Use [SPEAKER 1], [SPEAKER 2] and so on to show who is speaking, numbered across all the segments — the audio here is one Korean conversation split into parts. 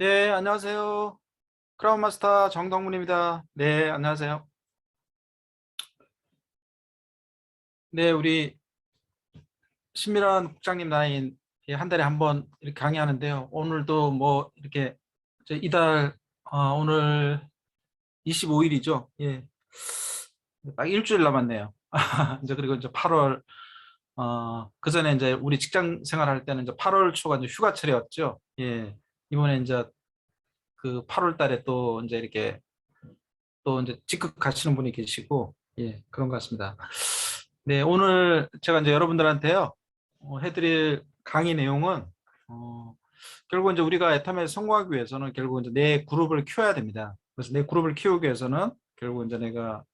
[SPEAKER 1] 네, 안녕하세요. 크라운 마스터 정덕문입니다. 네, 안녕하세요. 네, 우리 신미란 국장님 나인 한 달에 한 번 이렇게 강의하는데요. 오늘도 뭐 이렇게 이달 오늘 25일이죠. 예, 딱 일주일 남았네요. 이제 그리고 이제 8월 그 전에 이제 우리 직장 생활할 때는 이제 8월 초가 이제 휴가철이었죠. 예, 이번에 이제 그 8월 달에 또 이제 이렇게 또 이제 직급 가시는 분이 계시고, 예, 그런 것 같습니다. 네, 오늘 제가 이제 여러분들한테요, 해드릴 강의 내용은, 결국 이제 우리가 애텀에 성공하기 위해서는 결국 이제 내 그룹을 키워야 됩니다. 그래서 내 그룹을 키우기 위해서는 결국 이제 내가,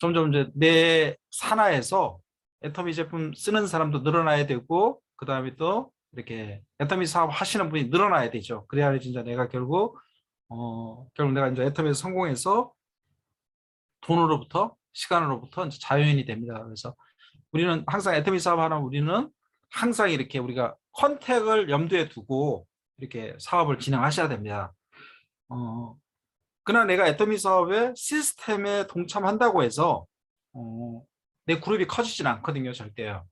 [SPEAKER 1] 점점 이제 내 산하에서 애터미 제품 쓰는 사람도 늘어나야 되고, 그 다음에 또 이렇게 애터미 사업 하시는 분이 늘어나야 되죠. 그래야 진짜 내가 결국 내가 이제 애텀에서 성공해서 돈으로부터 시간으로부터 이제 자유인이 됩니다. 그래서 우리는 항상 애터미 사업하는 우리는 항상 이렇게 우리가 컨택을 염두에 두고 이렇게 사업을 진행하셔야 됩니다. 그러나 내가 애터미 사업의 시스템에 동참한다고 해서 내 그룹이 커지진 않거든요, 절대요.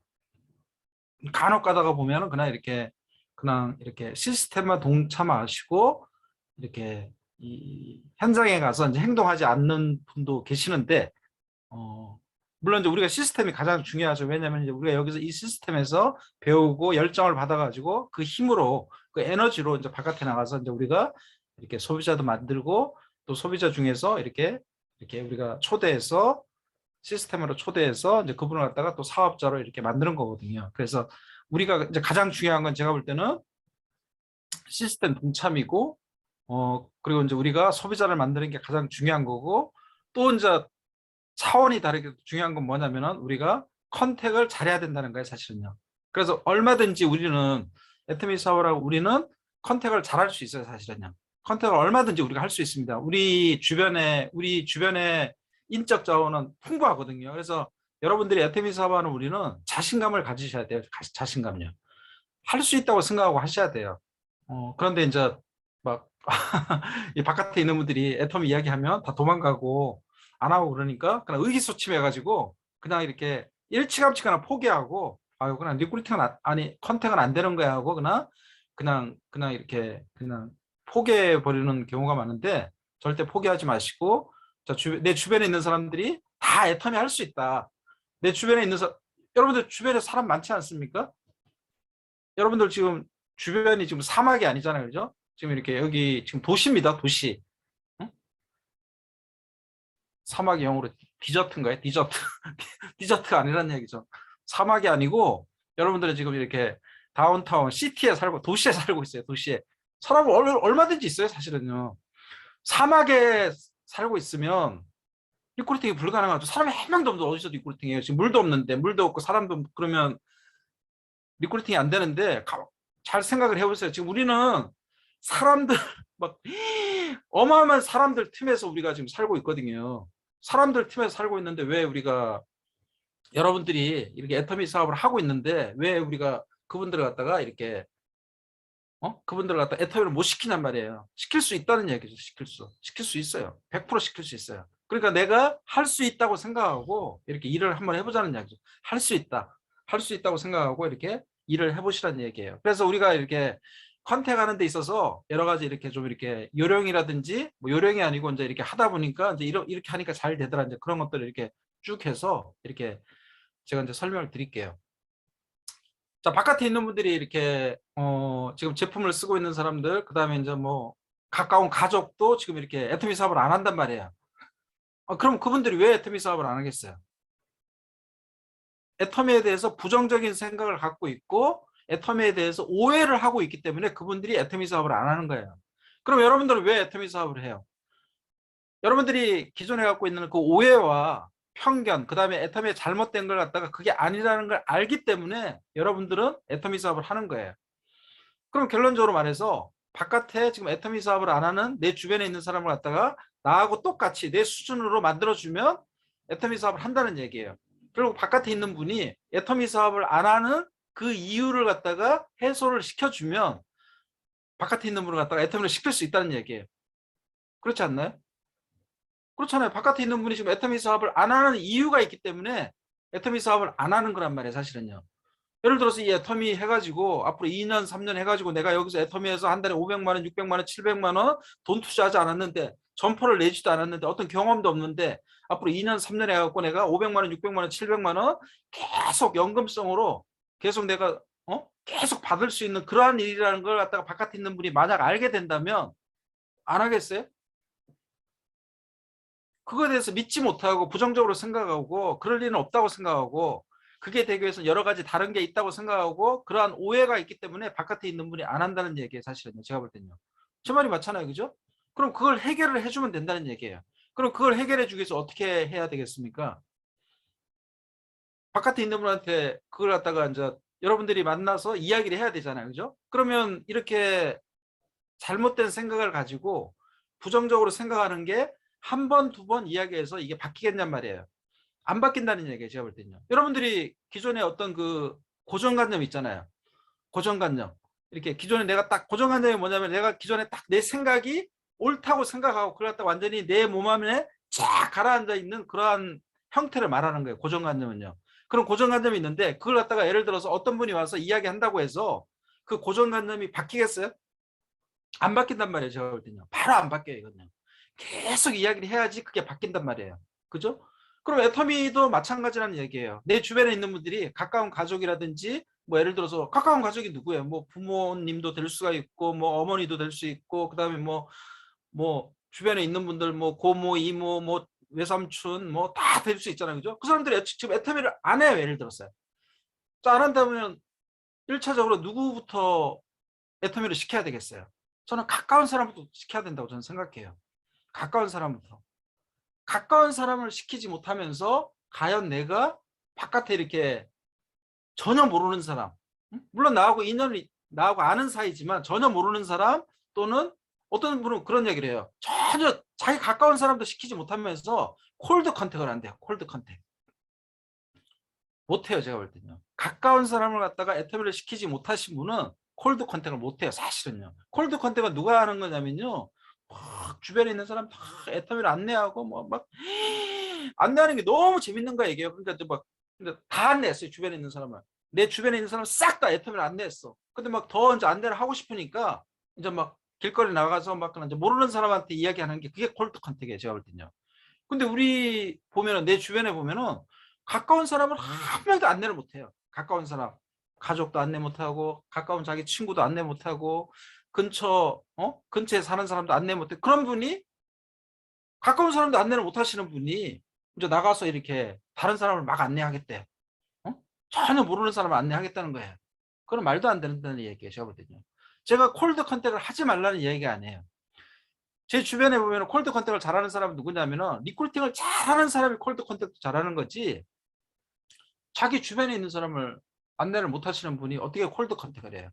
[SPEAKER 1] 간혹 가다가 보면은 그냥 이렇게 시스템만 동참하시고 이렇게 이 현장에 가서 이제 행동하지 않는 분도 계시는데, 물론 이제 우리가 시스템이 가장 중요하죠. 왜냐하면 이제 우리가 여기서 이 시스템에서 배우고 열정을 받아가지고 그 힘으로 그 에너지로 이제 바깥에 나가서 이제 우리가 이렇게 소비자도 만들고 또 소비자 중에서 이렇게 우리가 초대해서 시스템으로 초대해서 이제 그분을 갖다가 또 사업자로 이렇게 만드는 거거든요. 그래서 우리가 이제 가장 중요한 건 제가 볼 때는 시스템 동참이고, 그리고 이제 우리가 소비자를 만드는 게 가장 중요한 거고, 또 이제 차원이 다르게 중요한 건 뭐냐면은 우리가 컨택을 잘해야 된다는 거예요, 사실은요. 그래서 얼마든지 우리는 애터미 사업하고 우리는 컨택을 잘할 수 있어요, 사실은요. 컨택을 얼마든지 우리가 할 수 있습니다. 우리 주변에 인적 자원은 풍부하거든요. 그래서 여러분들이 애터미 사업하는 우리는 자신감을 가지셔야 돼요. 자신감요. 할 수 있다고 생각하고 하셔야 돼요. 그런데 이제 막 이 바깥에 있는 분들이 애텀 이야기하면 다 도망가고 안 하고 그러니까 그냥 의기소침해가지고 그냥 이렇게 일찌감치 그냥 포기하고, 아유 그냥 리크루팅은 아니 컨택은 안 되는 거야 하고 그냥 이렇게 그냥 포기해 버리는 경우가 많은데, 절대 포기하지 마시고, 내 주변에 있는 사람들이 다 애텀이 할 수 있다. 내 주변에 있는 여러분들 주변에 사람 많지 않습니까? 여러분들 지금 주변이 지금 사막이 아니잖아요, 그죠? 지금 이렇게 여기 지금 도시입니다, 도시. 응? 사막이 영어로 디저트인가요? 디저트. 디저트가 아니라는 얘기죠. 사막이 아니고 여러분들은 지금 이렇게 다운타운 시티에 살고 도시에 살고 있어요, 도시에. 사람은 얼마든지 있어요, 사실은요. 사막에 살고 있으면 리크루팅이 불가능하죠. 사람이 한 명도 없는데 어디서 리크루팅해요? 지금 물도 없는데, 물도 없고 사람도 없고 그러면 리크루팅이 안 되는데, 잘 생각을 해보세요. 지금 우리는 사람들 막 어마어마한 사람들 틈에서 우리가 지금 살고 있거든요. 사람들 틈에서 살고 있는데 왜 우리가, 여러분들이 이렇게 애터미 사업을 하고 있는데 왜 우리가 그분들을 갖다가 이렇게 그분들을 갖다 애터미를 못 시키냔 말이에요. 시킬 수 있다는 얘기죠. 시킬 수 있어요. 100% 시킬 수 있어요. 그러니까 내가 할 수 있다고 생각하고 이렇게 일을 한번 해보자는 얘기죠. 할 수 있다. 할 수 있다고 생각하고 이렇게 일을 해보시라는 얘기예요. 그래서 우리가 이렇게 컨택하는 데 있어서 여러 가지 이렇게 좀 이렇게 요령이라든지, 뭐 요령이 아니고 이제 이렇게 하다 보니까 이제 이렇게 하니까 잘 되더라, 이제 그런 것들을 이렇게 쭉 해서 이렇게 제가 이제 설명을 드릴게요. 자, 바깥에 있는 분들이 이렇게 지금 제품을 쓰고 있는 사람들, 그다음에 이제 뭐 가까운 가족도 지금 이렇게 애터미 사업을 안 한단 말이에요. 그럼 그분들이 왜 애터미 사업을 안 하겠어요? 애터미에 대해서 부정적인 생각을 갖고 있고 애터미에 대해서 오해를 하고 있기 때문에 그분들이 애터미 사업을 안 하는 거예요. 그럼 여러분들은 왜 애터미 사업을 해요? 여러분들이 기존에 갖고 있는 그 오해와 편견, 그다음에 애터미의 잘못된 걸 갖다가 그게 아니라는 걸 알기 때문에 여러분들은 애터미 사업을 하는 거예요. 그럼 결론적으로 말해서 바깥에 지금 애터미 사업을 안 하는 내 주변에 있는 사람을 갖다가 나하고 똑같이 내 수준으로 만들어주면 애터미 사업을 한다는 얘기예요. 그리고 바깥에 있는 분이 애터미 사업을 안 하는 그 이유를 갖다가 해소를 시켜주면 바깥에 있는 분을 갖다가 애터미를 시킬 수 있다는 얘기예요. 그렇지 않나요? 그렇잖아요. 바깥에 있는 분이 지금 애터미 사업을 안 하는 이유가 있기 때문에 애터미 사업을 안 하는 거란 말이에요, 사실은요. 예를 들어서 이 애터미 해가지고 앞으로 2년, 3년 해가지고 내가 여기서 애터미에서 한 달에 500만 원, 600만 원, 700만 원 돈 투자하지 않았는데 점포를 내지도 않았는데 어떤 경험도 없는데 앞으로 2년, 3년 해갖고 내가 500만 원, 600만 원, 700만 원 계속 연금성으로 계속 내가 계속 받을 수 있는 그러한 일이라는 걸 갖다가 바깥에 있는 분이 만약 알게 된다면 안 하겠어요? 그거에 대해서 믿지 못하고 부정적으로 생각하고 그럴 리는 없다고 생각하고 그게 되기 위해서 여러 가지 다른 게 있다고 생각하고 그러한 오해가 있기 때문에 바깥에 있는 분이 안 한다는 얘기예요. 사실은요. 제가 볼 때는요. 제 말이 맞잖아요. 그죠? 그럼 그걸 해결을 해주면 된다는 얘기예요. 그럼 그걸 해결해 주기 위해서 어떻게 해야 되겠습니까? 바깥에 있는 분한테 그걸 갖다가 이제 여러분들이 만나서 이야기를 해야 되잖아요. 그죠? 그러면 이렇게 잘못된 생각을 가지고 부정적으로 생각하는 게 한 번, 두 번 이야기해서 이게 바뀌겠냔 말이에요. 안 바뀐다는 얘기예요. 제가 볼 때는요. 여러분들이 기존에 어떤 그 고정관념 있잖아요. 고정관념. 이렇게 기존에 내가 딱 고정관념이 뭐냐면 내가 기존에 딱 내 생각이 옳다고 생각하고 그걸 갖다 완전히 내 몸 안에 쫙 가라앉아 있는 그러한 형태를 말하는 거예요. 고정관념은요. 그런 고정관념이 있는데 그걸 갖다가 예를 들어서 어떤 분이 와서 이야기한다고 해서 그 고정관념이 바뀌겠어요? 안 바뀐단 말이에요. 제가 볼 때는요. 바로 안 바뀌어요. 이거는요. 계속 이야기를 해야지 그게 바뀐단 말이에요. 그죠? 그럼 애터미도 마찬가지라는 얘기예요. 내 주변에 있는 분들이 가까운 가족이라든지 뭐 예를 들어서 가까운 가족이 누구예요? 뭐 부모님도 될 수가 있고 뭐 어머니도 될 수 있고 그다음에 뭐 주변에 있는 분들 뭐 고모, 이모, 뭐 외삼촌 뭐 다 될 수 있잖아요. 그죠? 그 사람들이 지금 애터미를 안 해요. 예를 들었어요. 안 한다면 1차적으로 누구부터 애터미를 시켜야 되겠어요? 저는 가까운 사람부터 시켜야 된다고 저는 생각해요. 가까운 사람부터. 가까운 사람을 시키지 못하면서 과연 내가 바깥에 이렇게 전혀 모르는 사람, 물론 나하고 인연이 나하고 아는 사이지만 전혀 모르는 사람 또는 어떤 분은 그런 얘기를 해요. 전혀 자기 가까운 사람도 시키지 못하면서 콜드 컨택을 한대요. 콜드 컨택. 못해요. 제가 볼 때는요. 가까운 사람을 갖다가 애터미를 시키지 못하신 분은 콜드 컨택을 못해요. 사실은요. 콜드 컨택은 누가 하는 거냐면요. 막 주변에 있는 사람 다 애터미를 안내하고 뭐 막 안내하는 게 너무 재밌는 거야 이게. 그러니까 막 다 안내했어요. 주변에 있는 사람을. 내 주변에 있는 사람 싹 다 애터미를 안내했어. 근데 막 더 이제 안내를 하고 싶으니까 이제 막 길거리 나가서 막 이제 모르는 사람한테 이야기하는 게 그게 콜드 컨택이에요. 제가 볼 때는요. 근데 우리 보면은 내 주변에 보면은 가까운 사람을 한 명도 안내를 못해요. 가까운 사람. 가족도 안내 못하고 가까운 자기 친구도 안내 못하고 근처에 사는 사람도 안내 못해. 그런 분이 가까운 사람도 안내를 못하시는 분이 이제 나가서 이렇게 다른 사람을 막 안내하겠대. 어? 전혀 모르는 사람을 안내하겠다는 거예요. 그건 말도 안 된다는 얘기예요. 제가 볼 때는요. 제가 콜드 컨택을 하지 말라는 얘기가 아니에요. 제 주변에 보면 콜드 컨택을 잘하는 사람은 누구냐면은 리크루팅을 잘하는 사람이 콜드 컨택도 잘하는 거지 자기 주변에 있는 사람을 안내를 못 하시는 분이 어떻게 콜드 컨택을 해요?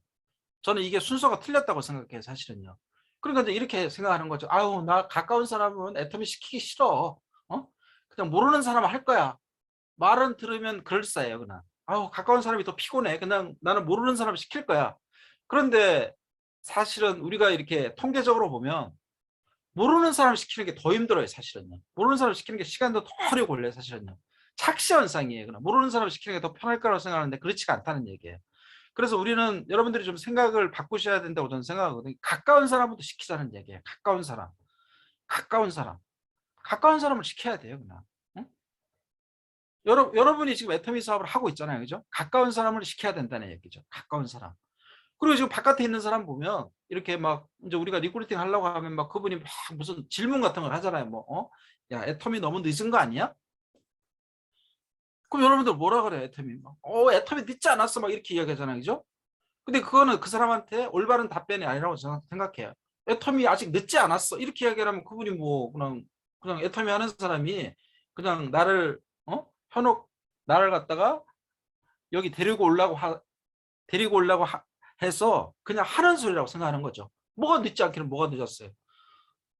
[SPEAKER 1] 저는 이게 순서가 틀렸다고 생각해요. 사실은요. 그러니까 이제 이렇게 생각하는 거죠. 아유 나 가까운 사람은 애터미 시키기 싫어. 그냥 모르는 사람은 할 거야. 말은 들으면 그럴싸해요. 그냥 아유 가까운 사람이 더 피곤해. 그냥 나는 모르는 사람 시킬 거야. 그런데 사실은 우리가 이렇게 통계적으로 보면 모르는 사람 시키는 게 더 힘들어요. 사실은요. 모르는 사람 시키는 게 시간도 더 오래 걸려요. 사실은요. 착시 현상이에요. 그냥 모르는 사람 시키는 게 더 편할 거라고 생각하는데 그렇지가 않다는 얘기예요. 그래서 우리는 여러분들이 좀 생각을 바꾸셔야 된다고 저는 생각하거든요. 가까운 사람부터 시키자는 얘기예요. 가까운 사람. 가까운 사람. 가까운 사람을 시켜야 돼요. 그냥. 응? 여러분이 지금 애터미 사업을 하고 있잖아요. 그죠? 가까운 사람을 시켜야 된다는 얘기죠. 가까운 사람. 그리고 지금 바깥에 있는 사람 보면 이렇게 막 이제 우리가 리크루팅 하려고 하면 막 그분이 막 무슨 질문 같은 걸 하잖아요. 야, 애터미 너무 늦은 거 아니야? 그럼 여러분들 뭐라 그래요? 애터미 애터미 늦지 않았어 막 이렇게 이야기하잖아요. 그죠? 근데 그거는 그 사람한테 올바른 답변이 아니라고 저는 생각해요. 애터미 아직 늦지 않았어 이렇게 이야기하면 그분이 뭐 그냥 애터미 하는 사람이 그냥 현혹 나를 갖다가 여기 데리고 오려고 해서 그냥 하는 소리라고 생각하는 거죠. 뭐가 늦지 않기는 뭐가 늦었어요.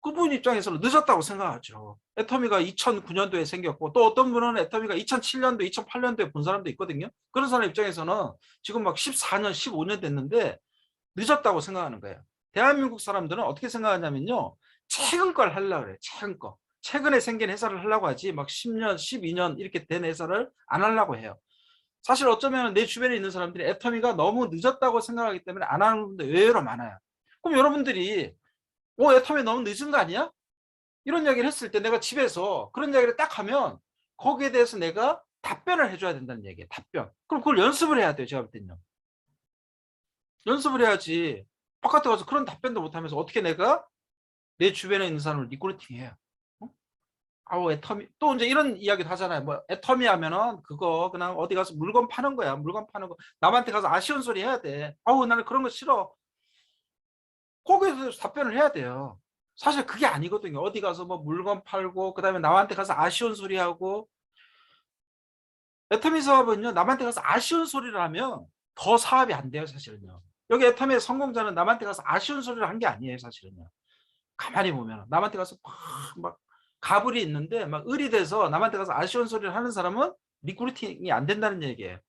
[SPEAKER 1] 그분 입장에서는 늦었다고 생각하죠. 애터미가 2009년도에 생겼고 또 어떤 분은 애터미가 2007년도, 2008년도에 본 사람도 있거든요. 그런 사람 입장에서는 지금 막 14년, 15년 됐는데 늦었다고 생각하는 거예요. 대한민국 사람들은 어떻게 생각하냐면요. 최근 걸 하려고 그래요. 최근 거. 최근에 생긴 회사를 하려고 하지 막 10년, 12년 이렇게 된 회사를 안 하려고 해요. 사실 어쩌면 내 주변에 있는 사람들이 애터미가 너무 늦었다고 생각하기 때문에 안 하는 분들 의외로 많아요. 그럼 여러분들이 애터미 너무 늦은 거 아니야? 이런 이야기를 했을 때 내가 집에서 그런 이야기를 딱 하면 거기에 대해서 내가 답변을 해줘야 된다는 얘기예요. 답변. 그럼 그걸 연습을 해야 돼요. 제가 볼 때는요. 연습을 해야지. 바깥에 가서 그런 답변도 못하면서 어떻게 내가 내 주변에 있는 사람을 리크루팅해요. 아우 애터미 또 이제 이런 이야기도 하잖아요. 뭐 애터미 하면은 그거 그냥 어디 가서 물건 파는 거야. 물건 파는 거. 남한테 가서 아쉬운 소리 해야 돼. 아우 나는 그런 거 싫어. 거기에 대해서 답변을 해야 돼요. 사실 그게 아니거든요. 어디 가서 뭐 물건 팔고 그다음에 남한테 가서 아쉬운 소리 하고 애터미 사업은요. 남한테 가서 아쉬운 소리를 하면 더 사업이 안 돼요. 사실은요. 여기 애터미의 성공자는 남한테 가서 아쉬운 소리를 한 게 아니에요. 사실은요. 가만히 보면 남한테 가서 막 가불이 있는데 막 을이 돼서 남한테 가서 아쉬운 소리를 하는 사람은 리크루팅이 안 된다는 얘기예요.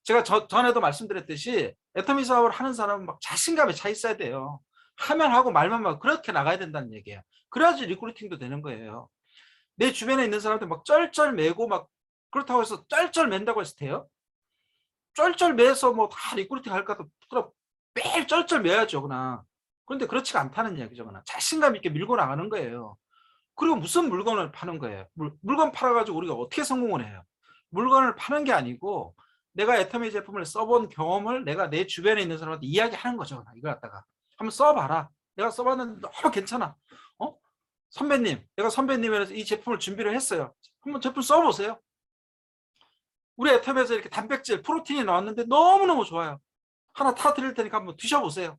[SPEAKER 1] 제가 전에도 말씀드렸듯이 애터미 사업을 하는 사람은 막 자신감에 차 있어야 돼요. 하면 하고 말만 막 그렇게 나가야 된다는 얘기예요. 그래야지 리크루팅도 되는 거예요. 내 주변에 있는 사람들 막 쩔쩔 매고 막 그렇다고 해서 쩔쩔 맨다고 해서 돼요? 쩔쩔 매서 뭐 다 리크루팅 할까? 그럼 매일 쩔쩔 매야죠 그냥. 그런데 그렇지가 않다는 얘기죠 그냥. 자신감 있게 밀고 나가는 거예요. 그리고 무슨 물건을 파는 거예요? 물건 팔아가지고 우리가 어떻게 성공을 해요? 물건을 파는 게 아니고 내가 애터미 제품을 써본 경험을 내가 내 주변에 있는 사람한테 이야기하는 거죠. 이걸 갖다가 한번 써봐라. 내가 써봤는데 너무 괜찮아. 선배님, 내가 선배님이라서 이 제품을 준비를 했어요. 한번 제품 써보세요. 우리 애터미에서 이렇게 단백질, 프로틴이 나왔는데 너무너무 좋아요. 하나 타드릴 테니까 한번 드셔보세요.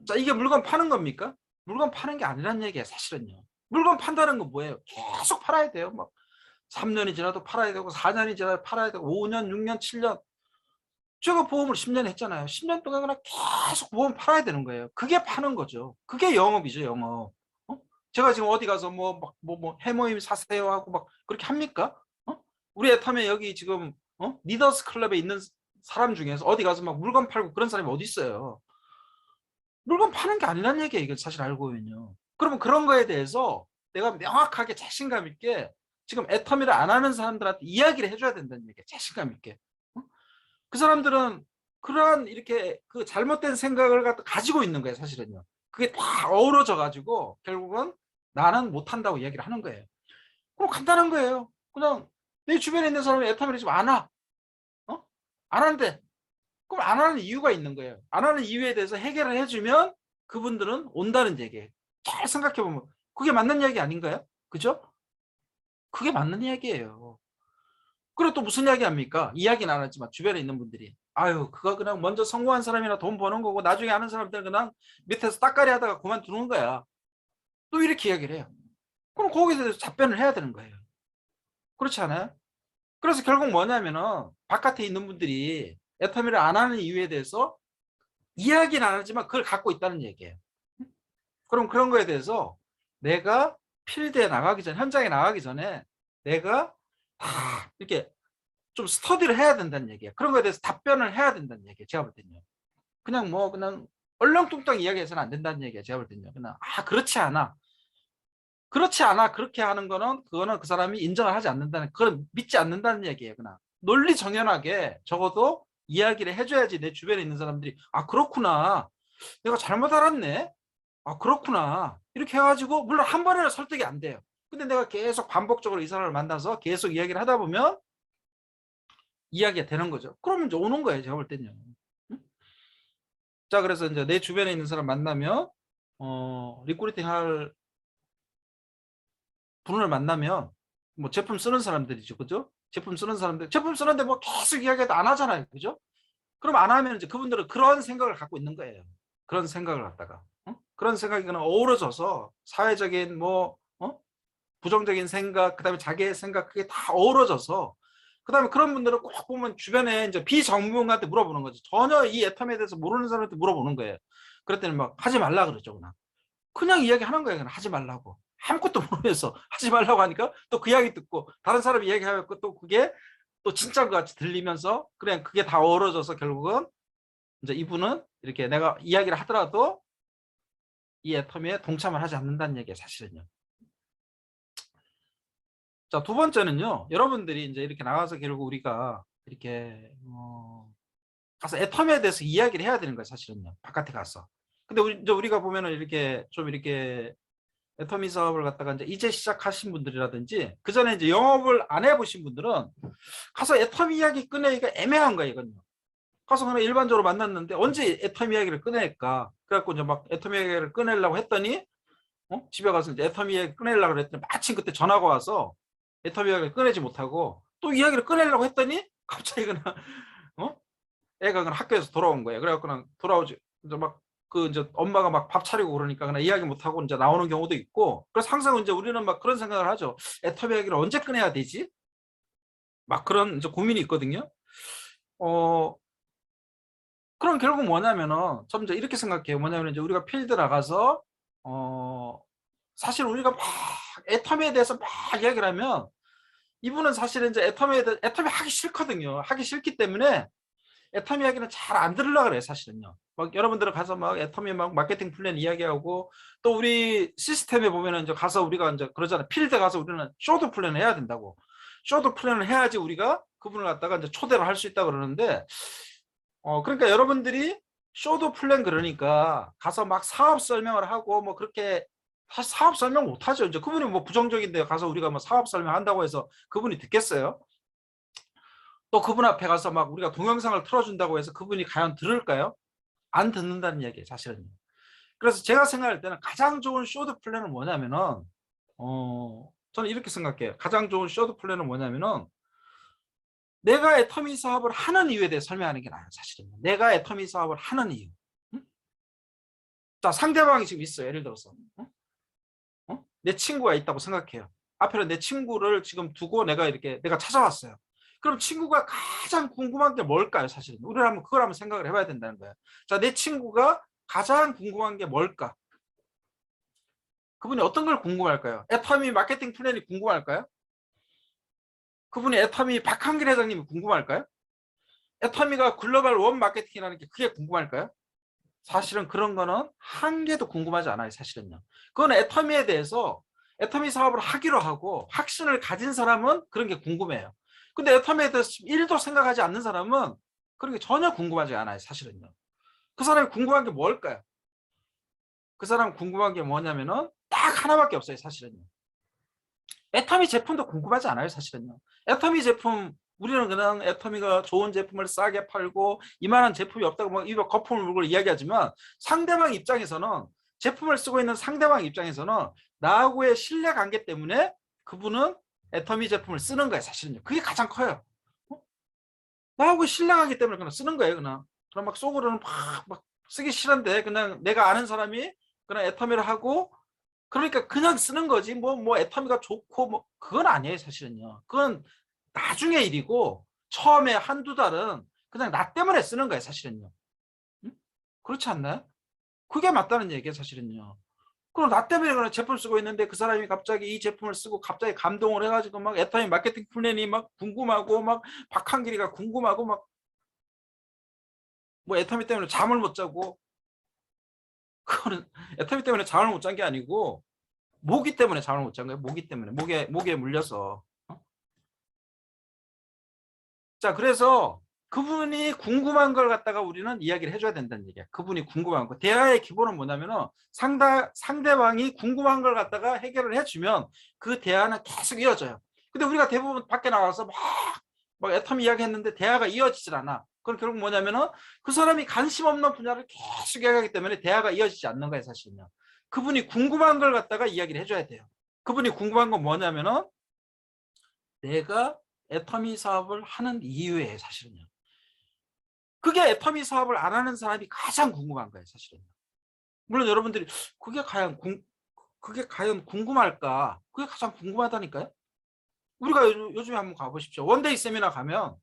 [SPEAKER 1] 자, 이게 물건 파는 겁니까? 물건 파는 게 아니란 얘기예요, 사실은요. 물건 판다는 건 뭐예요? 계속 팔아야 돼요. 막 3년이 지나도 팔아야 되고 4년이 지나도 팔아야 되고 5년, 6년, 7년. 제가 보험을 10년 했잖아요. 10년 동안 그냥 계속 보험 팔아야 되는 거예요. 그게 파는 거죠. 그게 영업이죠, 영업. 제가 지금 어디 가서 해모임 사세요 하고 막 그렇게 합니까? 우리 애터미 여기 지금 리더스 클럽에 있는 사람 중에서 어디 가서 막 물건 팔고 그런 사람이 어디 있어요? 물건 파는 게 아니란 얘기예요. 이걸 사실 알고 보면요. 그러면 그런 거에 대해서 내가 명확하게 자신감 있게 지금 애터미를 안 하는 사람들한테 이야기를 해줘야 된다는 얘기예요. 자신감 있게. 그 사람들은 그러한 이렇게 그 잘못된 생각을 가지고 있는 거예요. 사실은요. 그게 다 어우러져 가지고 결국은 나는 못한다고 이야기를 하는 거예요. 그럼 간단한 거예요. 그냥 내 주변에 있는 사람이 애터미를 지금 안 와. 안 하는데 그럼 안 하는 이유가 있는 거예요. 안 하는 이유에 대해서 해결을 해주면 그분들은 온다는 얘기예요. 잘 생각해보면 그게 맞는 이야기 아닌가요? 그죠? 그게 맞는 이야기예요. 그리고 또 무슨 이야기 합니까? 이야기는 안 하지만 주변에 있는 분들이 아유 그거 그냥 먼저 성공한 사람이나 돈 버는 거고 나중에 아는 사람들은 그냥 밑에서 따까리 하다가 그만두는 거야. 또 이렇게 이야기를 해요. 그럼 거기에 대해서 답변을 해야 되는 거예요. 그렇지 않아요? 그래서 결국 뭐냐면은 바깥에 있는 분들이 애터미를 안 하는 이유에 대해서 이야기는 안 하지만 그걸 갖고 있다는 얘기예요. 그럼 그런 거에 대해서 내가 필드에 나가기 전, 현장에 나가기 전에 내가 이렇게 좀 스터디를 해야 된다는 얘기예요. 그런 거에 대해서 답변을 해야 된다는 얘기예요. 제가 볼 때는요. 그냥 얼렁뚱땅 이야기해서는 안 된다는 얘기예요. 제가 볼 때는요. 그냥 그렇지 않아. 그렇지 않아. 그렇게 하는 거는 그거는 그 사람이 인정을 하지 않는다는, 그걸 믿지 않는다는 얘기예요. 그냥 논리 정연하게 적어도 이야기를 해줘야지 내 주변에 있는 사람들이 그렇구나. 내가 잘못 알았네. 그렇구나. 이렇게 해가지고 물론 한 번에는 설득이 안 돼요. 근데 내가 계속 반복적으로 이 사람을 만나서 계속 이야기를 하다 보면 이야기가 되는 거죠. 그러면 이제 오는 거예요. 제가 볼 때는요. 응? 자, 그래서 이제 내 주변에 있는 사람 만나면 리크루팅 할 분을 만나면 뭐 제품 쓰는 사람들이죠. 그죠? 제품 쓰는 사람들, 제품 쓰는데 뭐 계속 이야기해도 안 하잖아요. 그죠? 그럼 안 하면 이제 그분들은 그런 생각을 갖고 있는 거예요. 그런 생각을 갖다가. 그런 생각이 그냥 어우러져서 사회적인 부정적인 생각, 그다음에 자기의 생각, 그게 다 어우러져서 그다음에 그런 분들은 꼭 보면 주변에 이제 비전문가한테 물어보는 거죠. 전혀 이 애텀에 대해서 모르는 사람한테 물어보는 거예요. 그랬더니 막 하지 말라 그러죠. 그냥 이야기하는 거예요. 그냥 하지 말라고. 아무것도 모르면서 하지 말라고 하니까 또 그 이야기 듣고 다른 사람이 이야기하고 또 그게 또 진짜인 것 같이 들리면서 그냥 그게 다 어우러져서 결국은 이제 이분은 이렇게 내가 이야기를 하더라도 이 애터미에 동참을 하지 않는다는 얘기예요, 사실은요. 자, 두 번째는요. 여러분들이 이제 이렇게 나가서 결국 우리가 이렇게 가서 애터미에 대해서 이야기를 해야 되는 거예요, 사실은요. 바깥에 가서. 근데 이제 우리가 보면은 이렇게 좀 이렇게 애터미 사업을 갖다가 이제 시작하신 분들이라든지 그 전에 이제 영업을 안 해보신 분들은 가서 애터미 이야기 꺼내기가 애매한 거예요, 이건요. 가서 그냥 일반적으로 만났는데 언제 애터미 이야기를 꺼낼까? 그래갖고 이제 막 애터미 이야기를 꺼내려고 했더니 집에 가서 이제 애터미 이야기 꺼내려고 했더니 마침 그때 전화가 와서 애터미 이야기를 꺼내지 못하고 또 이야기를 꺼내려고 했더니 갑자기 그냥 어? 애가 그냥 학교에서 돌아온 거예요. 그래갖고 그냥 돌아오지 이제 막 그 이제 엄마가 막 밥 차리고 그러니까 그냥 이야기 못 하고 이제 나오는 경우도 있고. 그래서 항상 이제 우리는 막 그런 생각을 하죠. 애터미 이야기를 언제 꺼내야 되지? 막 그런 이제 고민이 있거든요. 어 그럼 결국 뭐냐면은 좀 이제 이렇게 생각해요. 뭐냐면 이제 우리가 필드 나가서 사실 우리가 막 애터미에 대해서 막 이야기를 하면 이분은 사실은 이제 애터미 하기 싫거든요. 하기 싫기 때문에 애터미 이야기는 잘 안 들으려고 그래요, 사실은요. 막 여러분들 가서 막 애터미 막 마케팅 플랜 이야기하고 또 우리 시스템에 보면은 이제 가서 우리가 이제 그러잖아요. 필드 가서 우리는 쇼도 플랜을 해야 된다고. 쇼도 플랜을 해야지 우리가 그분을 갖다가 이제 초대를 할 수 있다 그러는데 그러니까 여러분들이 쇼도 플랜 그러니까 가서 막 사업 설명을 하고 뭐 그렇게 사실 사업 설명 못 하죠. 이제 그분이 뭐 부정적인데 가서 우리가 뭐 사업 설명한다고 해서 그분이 듣겠어요? 또 그분 앞에 가서 막 우리가 동영상을 틀어준다고 해서 그분이 과연 들을까요? 안 듣는다는 얘기예요, 사실은. 그래서 제가 생각할 때는 가장 좋은 쇼도 플랜은 뭐냐면은 저는 이렇게 생각해요. 가장 좋은 쇼도 플랜은 뭐냐면은 내가 애터미 사업을 하는 이유에 대해 설명하는 게 나아요, 사실은. 내가 애터미 사업을 하는 이유. 응? 자, 상대방이 지금 있어요. 예를 들어서 내 친구가 있다고 생각해요. 앞에는 내 친구를 지금 두고 내가 찾아왔어요. 그럼 친구가 가장 궁금한 게 뭘까요, 사실은? 우리는 한번 그걸 한번 생각을 해봐야 된다는 거예요. 자, 내 친구가 가장 궁금한 게 뭘까? 그분이 어떤 걸 궁금할까요? 애터미 마케팅 플랜이 궁금할까요? 그분이 애터미 박한길 회장님이 궁금할까요? 애터미가 글로벌 원 마케팅이라는 게 그게 궁금할까요? 사실은 그런 거는 한 개도 궁금하지 않아요, 사실은요. 그건 애터미에 대해서 애터미 사업을 하기로 하고 확신을 가진 사람은 그런 게 궁금해요. 근데 애터미에 대해서 1도 생각하지 않는 사람은 그런 게 전혀 궁금하지 않아요, 사실은요. 그 사람이 궁금한 게 뭘까요? 그 사람 궁금한 게 뭐냐면은 딱 하나밖에 없어요, 사실은요. 애터미 제품도 궁금하지 않아요, 사실은요. 애터미 제품 우리는 그냥 애터미가 좋은 제품을 싸게 팔고 이만한 제품이 없다고 막 입에 거품을 물고 이야기하지만 상대방 입장에서는 제품을 쓰고 있는 상대방 입장에서는 나하고의 신뢰 관계 때문에 그분은 애터미 제품을 쓰는 거예요, 사실은요. 그게 가장 커요. 나하고 신뢰 관계 때문에 그냥 쓰는 거예요, 그냥. 그럼 막 속으로는 막 쓰기 싫은데 그냥 내가 아는 사람이 그냥 애터미를 하고 그러니까 그냥 쓰는 거지 뭐 애터미가 좋고 뭐 그건 아니에요, 사실은요. 그건 나중에 일이고 처음에 한두 달은 그냥 나 때문에 쓰는 거예요, 사실은요. 응? 그렇지 않나요? 그게 맞다는 얘기예요, 사실은요. 그럼 나 때문에 그런 제품 쓰고 있는데 그 사람이 갑자기 이 제품을 쓰고 갑자기 감동을 해가지고 막 애터미 마케팅 플랜이 막 궁금하고 막 박한길이가 궁금하고 막 뭐 애터미 때문에 잠을 못 자고 그거는 애터미 때문에 잠을 못 잔 게 아니고 모기 때문에 잠을 못 잔 거예요. 모기 때문에 모기에 물려서. 자, 그래서 그분이 궁금한 걸 갖다가 우리는 이야기를 해줘야 된다는 얘기야. 그분이 궁금한 거. 대화의 기본은 뭐냐면은 상대방이 궁금한 걸 갖다가 해결을 해주면 그 대화는 계속 이어져요. 근데 우리가 대부분 밖에 나와서 막 애터미 이야기 했는데 대화가 이어지질 않아. 그럼 결국 뭐냐면은 그 사람이 관심 없는 분야를 계속 이야기하기 때문에 대화가 이어지지 않는 거예요, 사실은요. 그분이 궁금한 걸 갖다가 이야기를 해줘야 돼요. 그분이 궁금한 건 뭐냐면은 내가 애터미 사업을 하는 이유에 사실은요. 그게 애터미 사업을 안 하는 사람이 가장 궁금한 거예요, 사실은. 물론 여러분들이 그게 과연 궁금할까? 그게 가장 궁금하다니까요. 우리가 요즘에 한번 가보십시오. 원데이 세미나 가면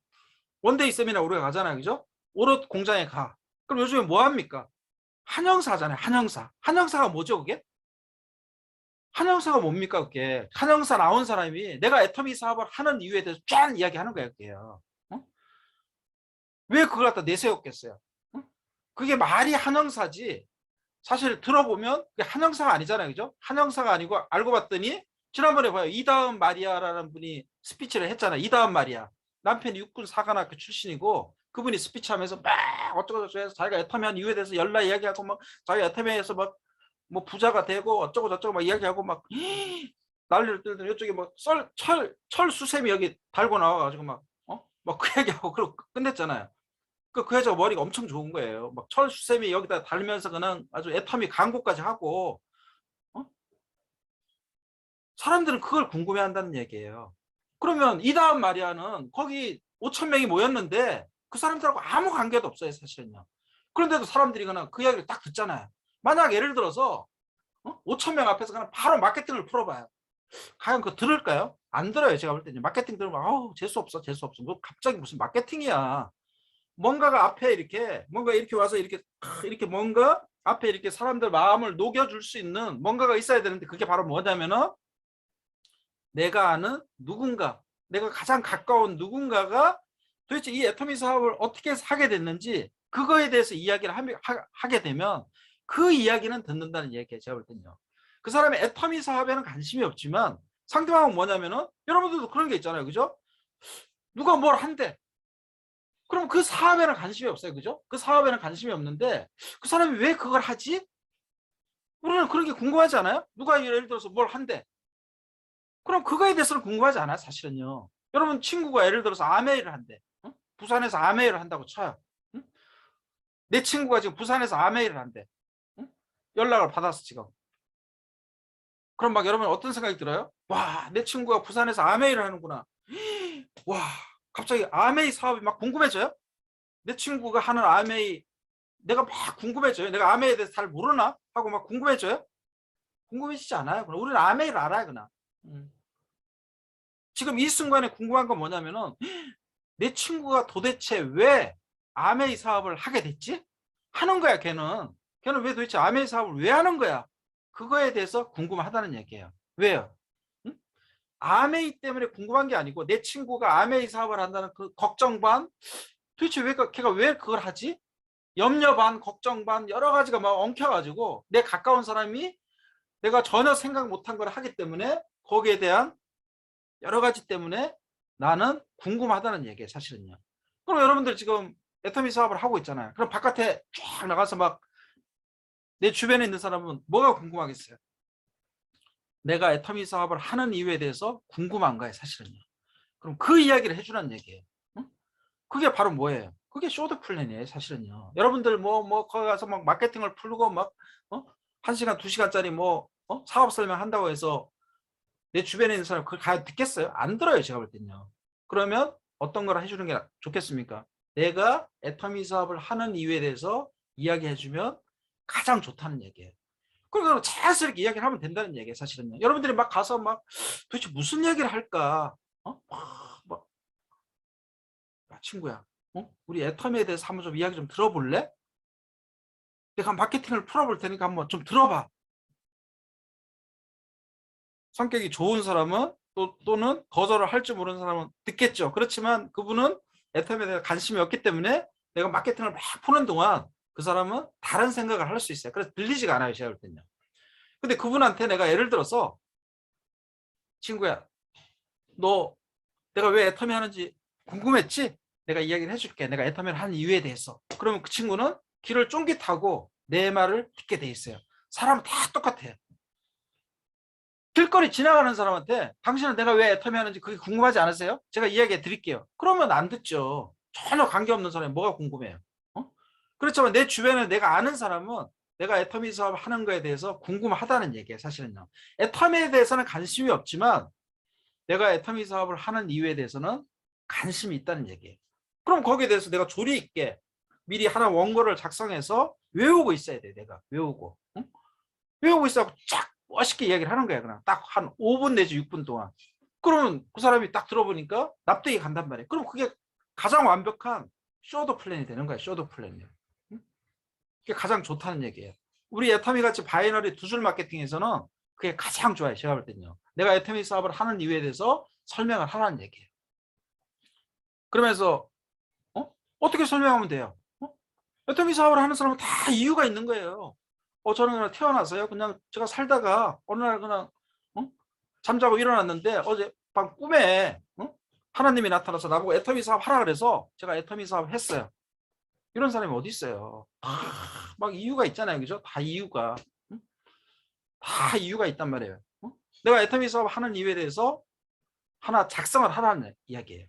[SPEAKER 1] 원데이 세미나 우리가 가잖아요, 그죠? 옷 공장에 가. 그럼 요즘에 뭐 합니까? 한영사잖아요, 한영사. 한영사가 뭐죠, 그게? 한영사가 뭡니까, 그게? 한영사 나온 사람이 내가 애터미 사업을 하는 이유에 대해서 쫙 이야기하는 거예요, 그게요. 어? 왜 그걸 갖다 내세웠겠어요? 어? 그게 말이 한영사지 사실 들어보면 그게 한영사가 아니잖아요. 그죠? 한영사가 아니고 알고 봤더니 지난번에 봐요. 이다은 마리아라는 분이 스피치를 했잖아요. 이다은 마리아. 남편이 육군 사관학교 출신이고 그분이 스피치하면서 막 어쩌고저쩌고 해서 자기가 애터미한 이유에 대해서 연락 이야기하고 막 자기가 애터미에서 막 뭐 부자가 되고 어쩌고 저쩌고 막 이야기하고 막 난리를 떨더니 이쪽에 뭐 철 수세미 여기 달고 나와가지고 막 그 얘기하고 그러고 끝냈잖아요. 그 여자가 머리가 엄청 좋은 거예요. 막 철 수세미 여기다 달면서 그냥 아주 애터미 광고까지 하고 어? 사람들은 그걸 궁금해한다는 얘기예요. 그러면 이다음 마리아는 거기 5천 명이 모였는데 그 사람들하고 아무 관계도 없어요, 사실은요. 그런데도 사람들이 그냥 그 이야기를 딱 듣잖아요. 만약 예를 들어서 5천 명 앞에서 그냥 바로 마케팅을 풀어봐요. 과연 그거 들을까요? 안 들어요. 제가 볼 때는 마케팅 들으면 아우 재수없어 재수없어. 뭐 갑자기 무슨 마케팅이야. 뭔가가 앞에 이렇게 뭔가 이렇게 와서 이렇게 뭔가 앞에 이렇게 사람들 마음을 녹여줄 수 있는 뭔가가 있어야 되는데 그게 바로 뭐냐면은 내가 아는 누군가, 내가 가장 가까운 누군가가 도대체 이 애터미 사업을 어떻게 해서 하게 됐는지 그거에 대해서 이야기를 하게 되면 그 이야기는 듣는다는 얘기예요. 제가 볼 때는요. 그 사람의 애터미 사업에는 관심이 없지만 상대방은 뭐냐면은 여러분들도 그런 게 있잖아요. 그죠? 누가 뭘 한대. 그럼 그 사업에는 관심이 없어요. 그죠? 그 사업에는 관심이 없는데 그 사람이 왜 그걸 하지? 우리는 그런 게 궁금하지 않아요? 누가 예를 들어서 뭘 한대. 그럼 그거에 대해서는 궁금하지 않아요. 사실은요. 여러분 친구가 예를 들어서 아메이를 한대. 응? 부산에서 아메이를 한다고 쳐요. 응? 내 친구가 지금 부산에서 아메이를 한대. 응? 연락을 받았어 지금. 그럼 막 여러분 어떤 생각이 들어요? 와, 내 친구가 부산에서 아메이를 하는구나. 와, 갑자기 아메이 사업이 막 궁금해져요? 내 친구가 하는 아메이 내가 막 궁금해져요. 내가 아메이에 대해서 잘 모르나? 하고 막 궁금해져요? 궁금해지지 않아요. 그럼 우리는 아메이를 알아요, 그냥. 지금 이 순간에 궁금한 건 뭐냐면은 내 친구가 도대체 왜 아메이 사업을 하게 됐지? 하는 거야, 걔는 왜 도대체 아메이 사업을 왜 하는 거야? 그거에 대해서 궁금하다는 얘기예요. 왜요? 응? 아메이 때문에 궁금한 게 아니고 내 친구가 아메이 사업을 한다는 그 걱정 반 도대체 왜 걔가 왜 그걸 하지? 염려 반 걱정 반 여러 가지가 막 엉켜가지고 내 가까운 사람이 내가 전혀 생각 못한 걸 하기 때문에 거기에 대한 여러 가지 때문에 나는 궁금하다는 얘기예요, 사실은요. 그럼 여러분들 지금 애터미 사업을 하고 있잖아요. 그럼 바깥에 쫙 나가서 막 내 주변에 있는 사람은 뭐가 궁금하겠어요? 내가 애터미 사업을 하는 이유에 대해서 궁금한 거예요, 사실은요. 그럼 그 이야기를 해주라는 얘기예요. 응? 그게 바로 뭐예요? 그게 쇼드 플랜이에요, 사실은요. 여러분들 거기 가서 막 마케팅을 풀고 막, 1시간, 2시간짜리 사업 설명한다고 해서 내 주변에 있는 사람 그걸 가 듣겠어요? 안 들어요, 제가 볼 때는요. 그러면 어떤 걸 해주는 게 좋겠습니까? 내가 애터미 사업을 하는 이유에 대해서 이야기해주면 가장 좋다는 얘기예요. 그러니까 자연스럽게 이야기를 하면 된다는 얘기예요, 사실은요. 여러분들이 막 가서 막 도대체 무슨 얘기를 할까? 막, 야, 친구야, 우리 애터미에 대해서 한번 좀 이야기 좀 들어볼래? 내가 마케팅을 풀어볼 테니까 한번 좀 들어봐. 성격이 좋은 사람은 또는 거절을 할 줄 모르는 사람은 듣겠죠. 그렇지만 그분은 애텀에 대해 관심이 없기 때문에 내가 마케팅을 막 푸는 동안 그 사람은 다른 생각을 할 수 있어요. 그래서 들리지가 않아요, 제가 볼 때는요. 근데 그분한테 내가 예를 들어서 친구야, 너 내가 왜 애터미 하는지 궁금했지? 내가 이야기를 해줄게. 내가 애터미를 하는 이유에 대해서. 그러면 그 친구는 귀를 쫑긋하고 내 말을 듣게 돼 있어요. 사람은 다 똑같아요. 길거리 지나가는 사람한테 당신은 내가 왜 애터미 하는지 그게 궁금하지 않으세요? 제가 이야기해 드릴게요. 그러면 안 듣죠. 전혀 관계없는 사람이 뭐가 궁금해요. 그렇지만 내 주변에 내가 아는 사람은 내가 애터미 사업 하는 거에 대해서 궁금하다는 얘기예요. 사실은요. 애터미에 대해서는 관심이 없지만 내가 애터미 사업을 하는 이유에 대해서는 관심이 있다는 얘기예요. 그럼 거기에 대해서 내가 조리 있게 미리 하나 원고를 작성해서 외우고 있어야 돼. 내가 외우고. 응? 외우고 있어 쫙 멋있게 이야기를 하는 거야. 그냥 딱 한 5분 내지 6분 동안. 그러면 그 사람이 딱 들어보니까 납득이 간단 말이에요. 그럼 그게 가장 완벽한 쇼도 플랜이 되는 거야. 쇼도 플랜이요. 그게 가장 좋다는 얘기예요. 우리 애터미 같이 바이너리 두 줄 마케팅에서는 그게 가장 좋아요. 제가 볼 때는요. 내가 애터미 사업을 하는 이유에 대해서 설명을 하라는 얘기예요. 그러면서 어떻게 설명하면 돼요? 애터미 사업을 하는 사람은 다 이유가 있는 거예요. 저는 그냥 태어나서요. 그냥 제가 살다가 어느 날 그냥 잠자고 일어났는데 어제 밤 꿈에 하나님이 나타나서 나보고 애터미 사업 하라 그래서 제가 애터미 사업 했어요. 이런 사람이 어디 있어요? 막 이유가 있잖아요. 그죠? 다 이유가. 다 이유가 있단 말이에요. 내가 애터미 사업 하는 이유에 대해서 하나 작성을 하라는 이야기예요.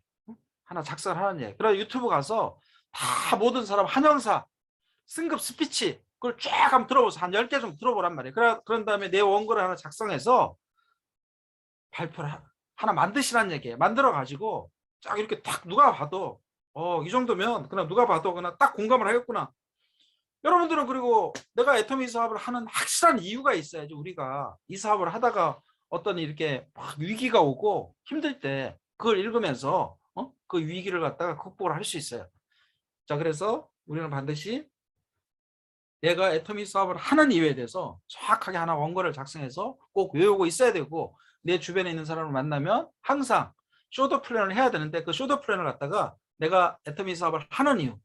[SPEAKER 1] 하나 작성을 하라는 이야기. 그래서 유튜브 가서 다 모든 사람 한영사 승급 스피치 그걸 쫙 한번 들어보세요. 한 10개 정도 들어보란 말이에요. 그런 다음에 내 원고를 하나 작성해서 발표를 하나 만드시라는 얘기예요. 만들어 가지고 쫙 이렇게 딱 누가 봐도 이 정도면 그냥 누가 봐도 그냥 딱 공감을 하겠구나. 여러분들은 그리고 내가 애터미 사업을 하는 확실한 이유가 있어야지. 우리가 이 사업을 하다가 어떤 이렇게 막 위기가 오고 힘들 때 그걸 읽으면서 그 위기를 갖다가 극복을 할 수 있어요. 자, 그래서 우리는 반드시 내가 애터미 사업을 하는 이유에 대해서 정확하게 하나 원고를 작성해서 꼭 외우고 있어야 되고, 내 주변에 있는 사람을 만나면 항상 쇼도 플랜을 해야 되는데 그 쇼도 플랜을 갖다가 내가 애터미 사업을 하는 이유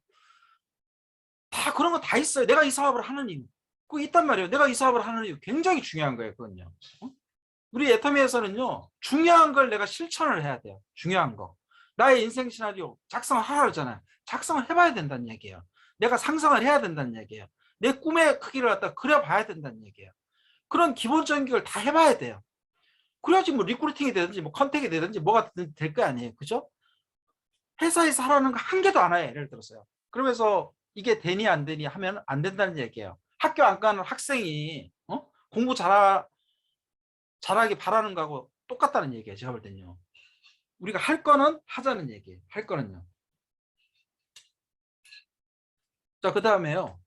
[SPEAKER 1] 다 그런 거 다 있어요. 내가 이 사업을 하는 이유 그거 있단 말이에요. 내가 이 사업을 하는 이유 굉장히 중요한 거예요. 그건요. 우리 애터미에서는요 중요한 걸 내가 실천을 해야 돼요. 중요한 거 나의 인생 시나리오 작성을 하라 그러잖아요. 작성을 해봐야 된다는 얘기예요. 내가 상상을 해야 된다는 얘기예요. 내 꿈의 크기를 갖다 그려봐야 된다는 얘기예요. 그런 기본적인 걸 다 해봐야 돼요. 그래야지 뭐 리크루팅이 되든지 뭐 컨택이 되든지 뭐가 될 거 아니에요. 그죠? 회사에서 하라는 거 한 개도 안 해요. 예를 들었어요. 그러면서 이게 되니 안 되니 하면 안 된다는 얘기예요. 학교 안 가는 학생이 공부 잘하기 바라는 거하고 똑같다는 얘기예요. 제가 볼 때는요. 우리가 할 거는 하자는 얘기예요. 할 거는요. 자, 그 다음에요.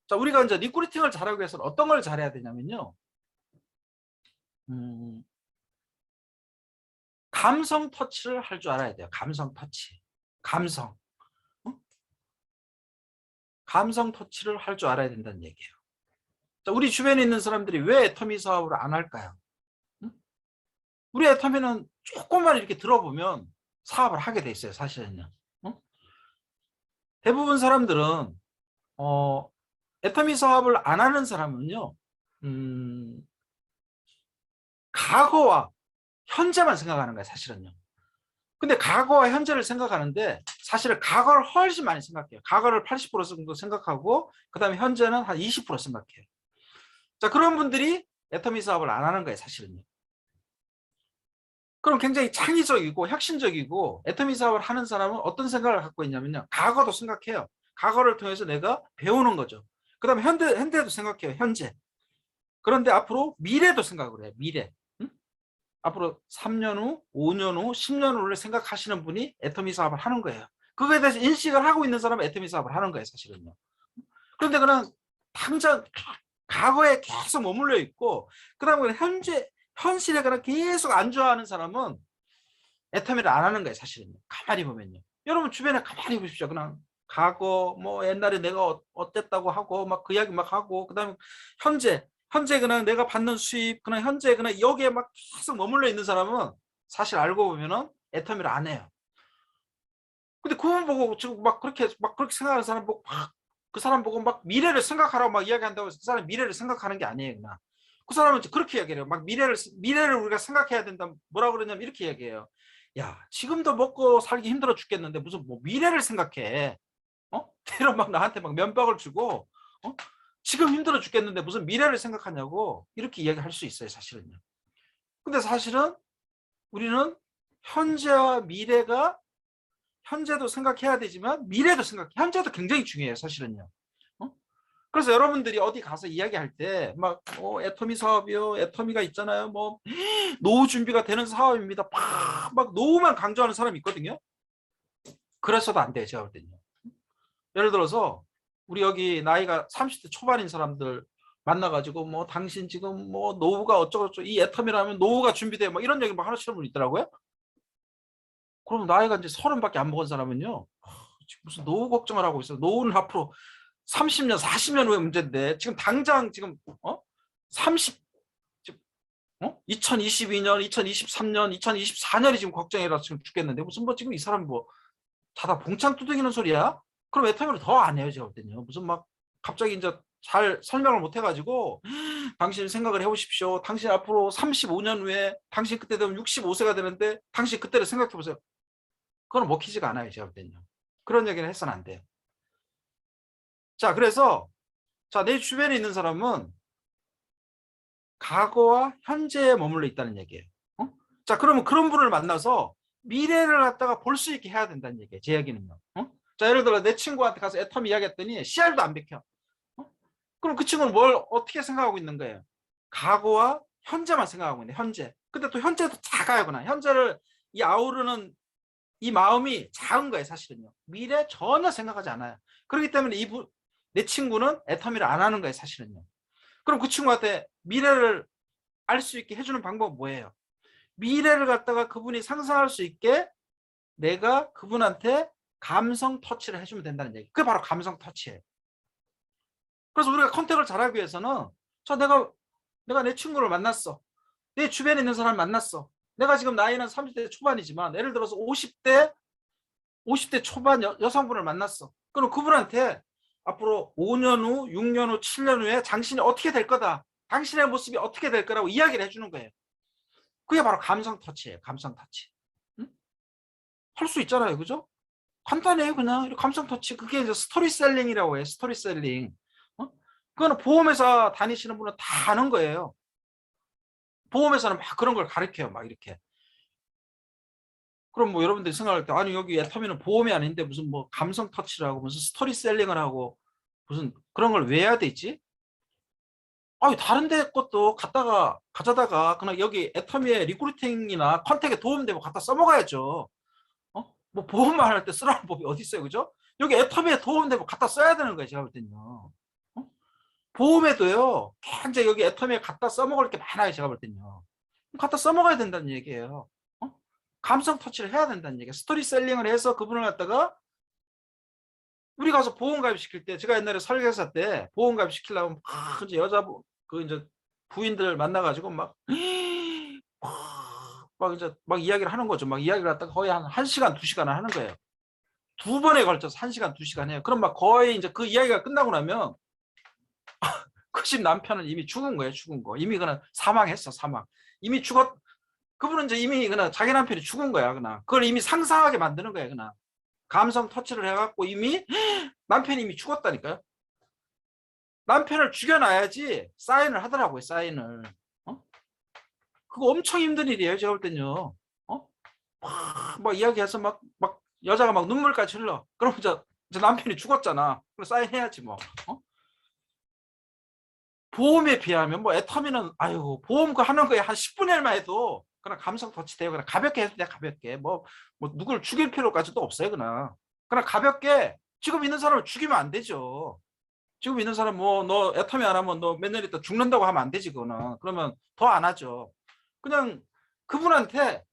[SPEAKER 1] 자, 우리가 이제 리크루팅을 잘하기 위해서는 어떤 걸 잘해야 되냐면요. 감성 터치를 할 줄 알아야 돼요. 감성 터치. 감성. 감성 터치를 할 줄 알아야 된다는 얘기예요. 자, 우리 주변에 있는 사람들이 왜 애터미 사업을 안 할까요? 우리 애터미는 조금만 이렇게 들어보면 사업을 하게 돼 있어요. 사실은요. 대부분 사람들은 애터미 사업을 안 하는 사람은요. 과거와 현재만 생각하는 거예요. 사실은요. 근데 과거와 현재를 생각하는데 사실은 과거를 훨씬 많이 생각해요. 과거를 80% 정도 생각하고 그 다음에 현재는 한 20% 생각해요. 자, 그런 분들이 애터미 사업을 안 하는 거예요. 사실은요. 그럼 굉장히 창의적이고 혁신적이고 애터미 사업을 하는 사람은 어떤 생각을 갖고 있냐면요. 과거도 생각해요. 과거를 통해서 내가 배우는 거죠. 그 다음에 현대도 생각해요. 현재. 그런데 앞으로 미래도 생각을 해요. 미래. 앞으로 3년 후, 5년 후, 10년 후를 생각하시는 분이 애터미 사업을 하는 거예요. 그거에 대해서 인식을 하고 있는 사람은 애터미 사업을 하는 거예요. 사실은요. 그런데 그냥 당장 과거에 계속 머물러 있고 그 다음에 현실에 그냥 계속 안주하는 사람은 애터미를 안 하는 거예요. 사실은요. 가만히 보면요. 여러분 주변에 가만히 보십시오. 그냥 과거 뭐 옛날에 내가 어땠다고 하고 막 그 이야기 막 하고 그 다음에 현재 그냥 내가 받는 수입 그냥 현재 그냥 여기에 막 계속 머물러 있는 사람은 사실 알고 보면은 애터미를 안 해요. 근데 그분 보고 지금 막 그렇게 생각하는 사람 보고 막 그 사람 보고 막 미래를 생각하라고 막 이야기한다고 해서 그 사람 미래를 생각하는 게 아니에요. 그냥 그 사람은 그렇게 이야기해요. 막 미래를 우리가 생각해야 된다. 뭐라 그러냐면 이렇게 얘기해요. 야, 지금도 먹고 살기 힘들어 죽겠는데 무슨 뭐 미래를 생각해? 이런 막 나한테 막 면박을 주고 지금 힘들어 죽겠는데 무슨 미래를 생각하냐고 이렇게 이야기할 수 있어요. 사실은요. 근데 사실은 우리는 현재와 미래가 현재도 생각해야 되지만 미래도 현재도 굉장히 중요해요. 사실은요. 그래서 여러분들이 어디 가서 이야기할 때 막 애터미 사업이요. 애터미가 있잖아요. 뭐 노후 준비가 되는 사업입니다. 막 노후만 강조하는 사람이 있거든요. 그래서도 안 돼요. 제가 볼 때는요. 예를 들어서 우리 여기 나이가 30대 초반인 사람들 만나가지고 뭐 당신 지금 뭐 노후가 어쩌고저쩌고 이 애터미라면 노후가 준비돼 뭐 이런 얘기 막 하나 치는 분 있더라고요. 그럼 나이가 이제 30밖에 안 먹은 사람은요. 무슨 노후 걱정을 하고 있어요. 노후는 앞으로 30년, 40년 후의 문제인데 지금 당장 지금 30, 2022년, 2023년, 2024년이 지금 걱정이라 지금 죽겠는데 무슨 뭐 지금 이 사람 뭐 자다 봉창 두드리는 소리야? 그럼 애터미를 더 안 해요. 제가 볼 때는요. 무슨 막 갑자기 이제 잘 설명을 못 해가지고 당신 생각을 해보십시오. 당신 앞으로 35년 후에 당신 그때 되면 65세가 되는데 당신 그때를 생각해 보세요. 그건 먹히지가 않아요. 제가 볼 때는요. 그런 얘기는 해서는 안 돼요. 자, 그래서 자, 내 주변에 있는 사람은 과거와 현재에 머물러 있다는 얘기예요. 자, 그러면 그런 분을 만나서 미래를 갖다가 볼 수 있게 해야 된다는 얘기예요. 제 이야기는요. 자, 예를 들어 내 친구한테 가서 애텀 이야기했더니 씨알도 안 bek혀. 그럼 그 친구는 뭘 어떻게 생각하고 있는 거예요? 과거와 현재만 생각하고 있네. 현재. 근데 또 현재도 작아요. 그냥 현재를 이 아우르는 이 마음이 작은 거예요. 사실은요. 미래 전혀 생각하지 않아요. 그렇기 때문에 내 친구는 애터미를 안 하는 거예요. 사실은요. 그럼 그 친구한테 미래를 알 수 있게 해주는 방법은 뭐예요? 미래를 갖다가 그분이 상상할 수 있게 내가 그분한테 감성 터치를 해주면 된다는 얘기. 그게 바로 감성 터치예요. 그래서 우리가 컨택을 잘하기 위해서는 자, 내가 내 친구를 만났어. 내 주변에 있는 사람을 만났어. 내가 지금 나이는 30대 초반이지만 예를 들어서 50대 초반 여성분을 만났어. 그럼 그분한테 앞으로 5년 후, 6년 후, 7년 후에 당신이 어떻게 될 거다. 당신의 모습이 어떻게 될 거라고 이야기를 해주는 거예요. 그게 바로 감성 터치예요. 감성 터치. 응? 할 수 있잖아요. 그죠? 간단해요. 그냥 감성 터치. 그게 이제 스토리셀링이라고 해요. 스토리셀링. 그거는 보험회사 다니시는 분은 다 아는 거예요. 보험회사는 막 그런 걸 가르쳐요. 막 이렇게. 그럼 뭐 여러분들이 생각할 때 아니 여기 애터미는 보험이 아닌데 무슨 뭐 감성 터치를 하고 무슨 스토리셀링을 하고 무슨 그런 걸 왜 해야 되지? 아니 다른 데 것도 가져다가 그냥 여기 애터미의 리크루팅이나 컨택에 도움되고 갖다 써먹어야죠. 뭐 보험만 할 때 쓰라는 법이 어디 있어요, 그죠? 여기 애터미에 도움되고 갖다 써야 되는 거예요, 제가 볼 때는요. 보험에도요, 굉장히 여기 애터미에 갖다 써먹을 게 많아요, 제가 볼 때는요. 갖다 써먹어야 된다는 얘기예요. 감성 터치를 해야 된다는 얘기예요. 스토리셀링을 해서 그분을 갖다가 우리 가서 보험가입 시킬 때 제가 옛날에 설계사 때 보험가입 시키려면 막 이제 그 이제 부인들 만나가지고 막 이제 막 이야기를 하는 거죠. 막 이야기를 갖다가 거의 한 1시간, 2시간 하는 거예요. 2번에 걸쳐서 1시간, 2시간 해요. 그럼 막 거의 이제 그 이야기가 끝나고 나면 그 집 남편은 이미 죽은 거예요. 죽은 거. 이미 그냥 사망했어. 사망. 이미 그분은 이제 이미 그냥 자기 남편이 죽은 거야. 그냥 그걸 이미 상상하게 만드는 거야. 그냥 감성 터치를 해갖고 이미 남편이 이미 죽었다니까요. 남편을 죽여놔야지 사인을 하더라고요. 사인을. 그거 엄청 힘든 일이에요. 제가 볼 땐요. 막 이야기해서 막 여자가 막 눈물까지 흘러. 그럼 이제 남편이 죽었잖아. 그럼 사인해야지 뭐. 보험에 비하면 뭐 애터미는 아유 보험 그 하는 거에 한 10분의 1만 해도 그냥 감성 터치돼요. 그냥 가볍게 해도 돼. 가볍게 뭐 누굴 죽일 필요까지도 없어요. 그냥 가볍게 지금 있는 사람을 죽이면 안 되죠. 지금 있는 사람 뭐 너 애터미 안 하면 너 몇 년 있다 죽는다고 하면 안 되지. 그거는 그러면 더 안 하죠. 그냥 그분한테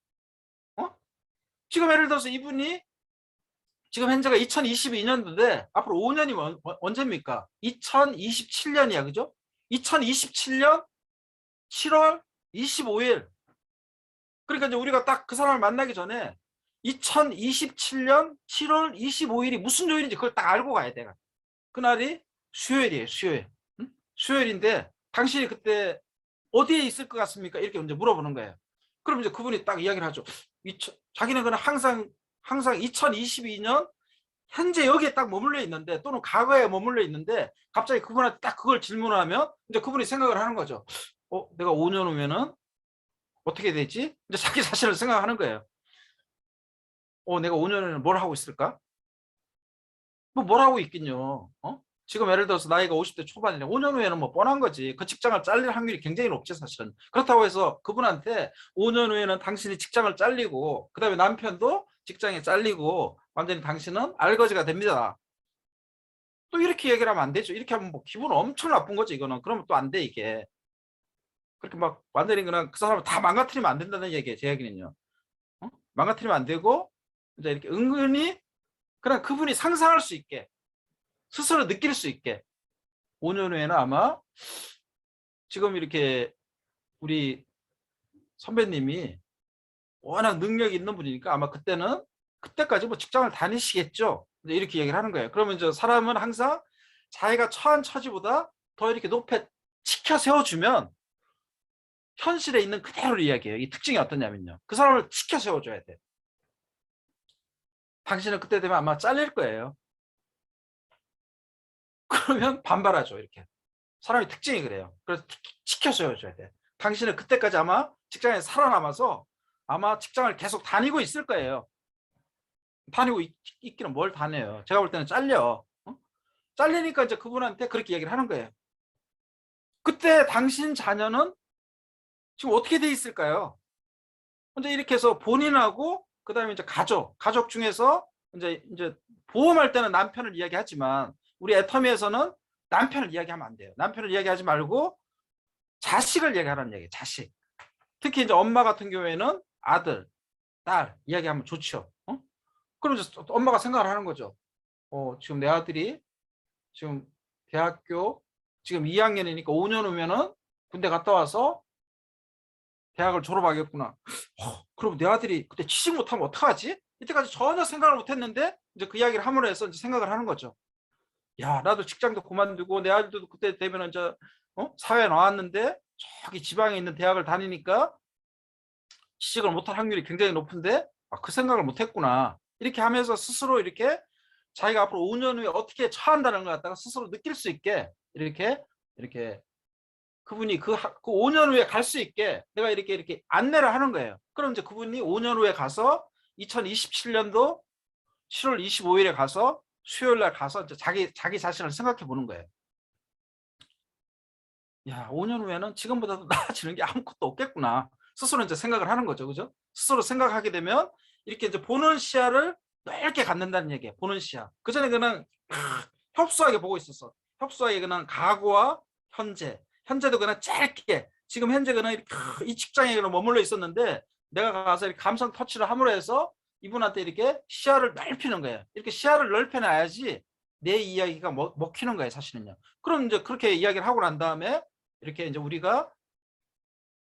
[SPEAKER 1] 지금 예를 들어서 이분이 지금 현재가 2022년도인데 앞으로 5년이면 언제입니까? 2027년이야. 그죠? 2027년 7월 25일. 그러니까 이제 우리가 딱 그 사람을 만나기 전에 2027년 7월 25일이 무슨 요일인지 그걸 딱 알고 가야 돼. 그날이 수요일이에요. 수요일. 응? 수요일인데 당신이 그때 어디에 있을 것 같습니까? 이렇게 이제 물어보는 거예요. 그럼 이제 그분이 딱 이야기를 하죠. 자기는 그냥 항상 2022년 현재 여기에 딱 머물러 있는데 또는 과거에 머물러 있는데 갑자기 그분한테 딱 그걸 질문하면 이제 그분이 생각을 하는 거죠. 내가 5년 후면은 어떻게 되지? 이제 자기 자신을 생각하는 거예요. 내가 5년 후에는 뭘 하고 있을까? 뭐 뭘 하고 있긴요. 지금 예를 들어서 나이가 50대 초반이네. 5년 후에는 뭐 뻔한 거지. 그 직장을 잘릴 확률이 굉장히 높지 사실은. 그렇다고 해서 그분한테 5년 후에는 당신이 직장을 잘리고 그다음에 남편도 직장에 잘리고 완전히 당신은 알거지가 됩니다. 또 이렇게 얘기를 하면 안 되죠. 이렇게 하면 뭐 기분 엄청 나쁜 거죠. 이거는. 그러면 또 안 돼 이게. 그렇게 막 완전히 그냥 그 사람을 다 망가뜨리면 안 된다는 얘기예요. 제 얘기는요. 망가뜨리면 안 되고 이제 이렇게 은근히 그냥 그분이 상상할 수 있게 스스로 느낄 수 있게 5년 후에는 아마 지금 이렇게 우리 선배님이 워낙 능력이 있는 분이니까 아마 그때까지 뭐 직장을 다니시겠죠. 이렇게 얘기를 하는 거예요. 그러면 이제 사람은 항상 자기가 처한 처지보다 더 이렇게 높게 치켜 세워주면 현실에 있는 그대로 이야기해요. 이 특징이 어떠냐면요. 그 사람을 치켜 세워줘야 돼. 당신은 그때 되면 아마 잘릴 거예요. 그러면 반발하죠. 이렇게. 사람의 특징이 그래요. 그래서 치켜 세워줘야 돼. 당신은 그때까지 아마 직장에 살아남아서 아마 직장을 계속 다니고 있을 거예요. 다니고 있기는 뭘 다녀요. 제가 볼 때는 잘려. 잘리니까 이제 그분한테 그렇게 얘기를 하는 거예요. 그때 당신 자녀는 지금 어떻게 돼 있을까요? 이제 이렇게 해서 본인하고 그다음에 이제 가족 중에서 이제 보험할 때는 남편을 이야기하지만 우리 애터미에서는 남편을 이야기하면 안 돼요. 남편을 이야기하지 말고 자식을 얘기하라는 얘기예요. 자식. 특히 이제 엄마 같은 경우에는 아들, 딸 이야기하면 좋죠. 그럼 이제 엄마가 생각을 하는 거죠. 지금 내 아들이 지금 대학교 지금 2학년이니까 5년 후면은 군대 갔다 와서 대학을 졸업하겠구나. 그럼 내 아들이 그때 취직 못하면 어떡하지? 이때까지 전혀 생각을 못했는데 이제 그 이야기를 함으로 해서 이제 생각을 하는 거죠. 야, 나도 직장도 그만두고 내 아들도 그때 되면 이제 사회에 나왔는데 저기 지방에 있는 대학을 다니니까 취직을 못할 확률이 굉장히 높은데 그 생각을 못했구나. 이렇게 하면서 스스로 이렇게 자기가 앞으로 5년 후에 어떻게 처한다는 걸 갖다가 스스로 느낄 수 있게 이렇게 그분이 그 5년 후에 갈 수 있게 내가 이렇게 안내를 하는 거예요. 그럼 이제 그분이 5년 후에 가서 2027년도 7월 25일에 가서 수요일 날 가서 이제 자기 자신을 생각해 보는 거예요. 야, 5년 후에는 지금보다도 나아지는 게 아무것도 없겠구나. 스스로 이제 생각을 하는 거죠. 그죠? 스스로 생각하게 되면 이렇게 이제 보는 시야를 넓게 갖는다는 얘기예요. 보는 시야. 그전에 그냥 협소하게 보고 있었어. 협소하게 그냥 과거와 현재도 그냥 짧게 지금 현재 그냥 이 직장에 그냥 머물러 있었는데 내가 가서 이렇게 감성 터치를 함으로 해서 이분한테 이렇게 시야를 넓히는 거예요. 이렇게 시야를 넓혀놔야지 내 이야기가 먹히는 거예요, 사실은요. 그럼 이제 그렇게 이야기를 하고 난 다음에 이렇게 이제 우리가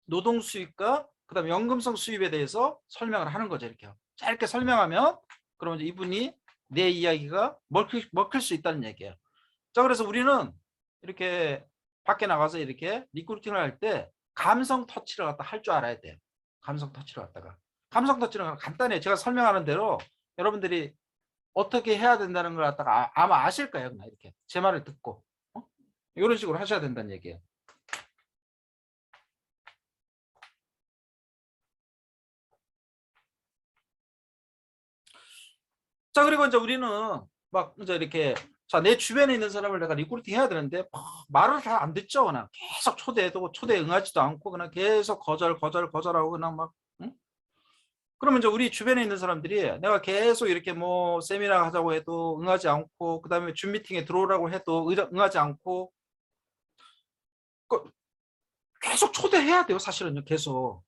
[SPEAKER 1] 노동 수입과 그다음에 연금성 수입에 대해서 설명을 하는 거죠. 이렇게 짧게 설명하면 그러면 이제 이분이 내 이야기가 먹힐 수 있다는 얘기예요. 자, 그래서 우리는 이렇게 밖에 나가서 이렇게 리크루팅을 할 때 감성 터치를 갖다 할 줄 알아야 돼요. 감성 터치를 갖다가. 감성 터치는 간단해요. 제가 설명하는 대로 여러분들이 어떻게 해야 된다는 걸 갖다가 아마 아실 거예요. 그냥 이렇게 제 말을 듣고 이런 식으로 하셔야 된다는 얘기예요. 자, 그리고 이제 우리는 막 이제 이렇게 자, 내 주변에 있는 사람을 내가 리크루팅 해야 되는데 말을 다 안 듣죠. 그냥 계속 초대해도 초대에 응하지도 않고 그냥 계속 거절하고 그냥 막 응? 그러면 이제 우리 주변에 있는 사람들이 내가 계속 이렇게 뭐 세미나 하자고 해도 응하지 않고 그다음에 줌 미팅에 들어오라고 해도 응하지 않고 계속 초대해야 돼요. 사실은요. 계속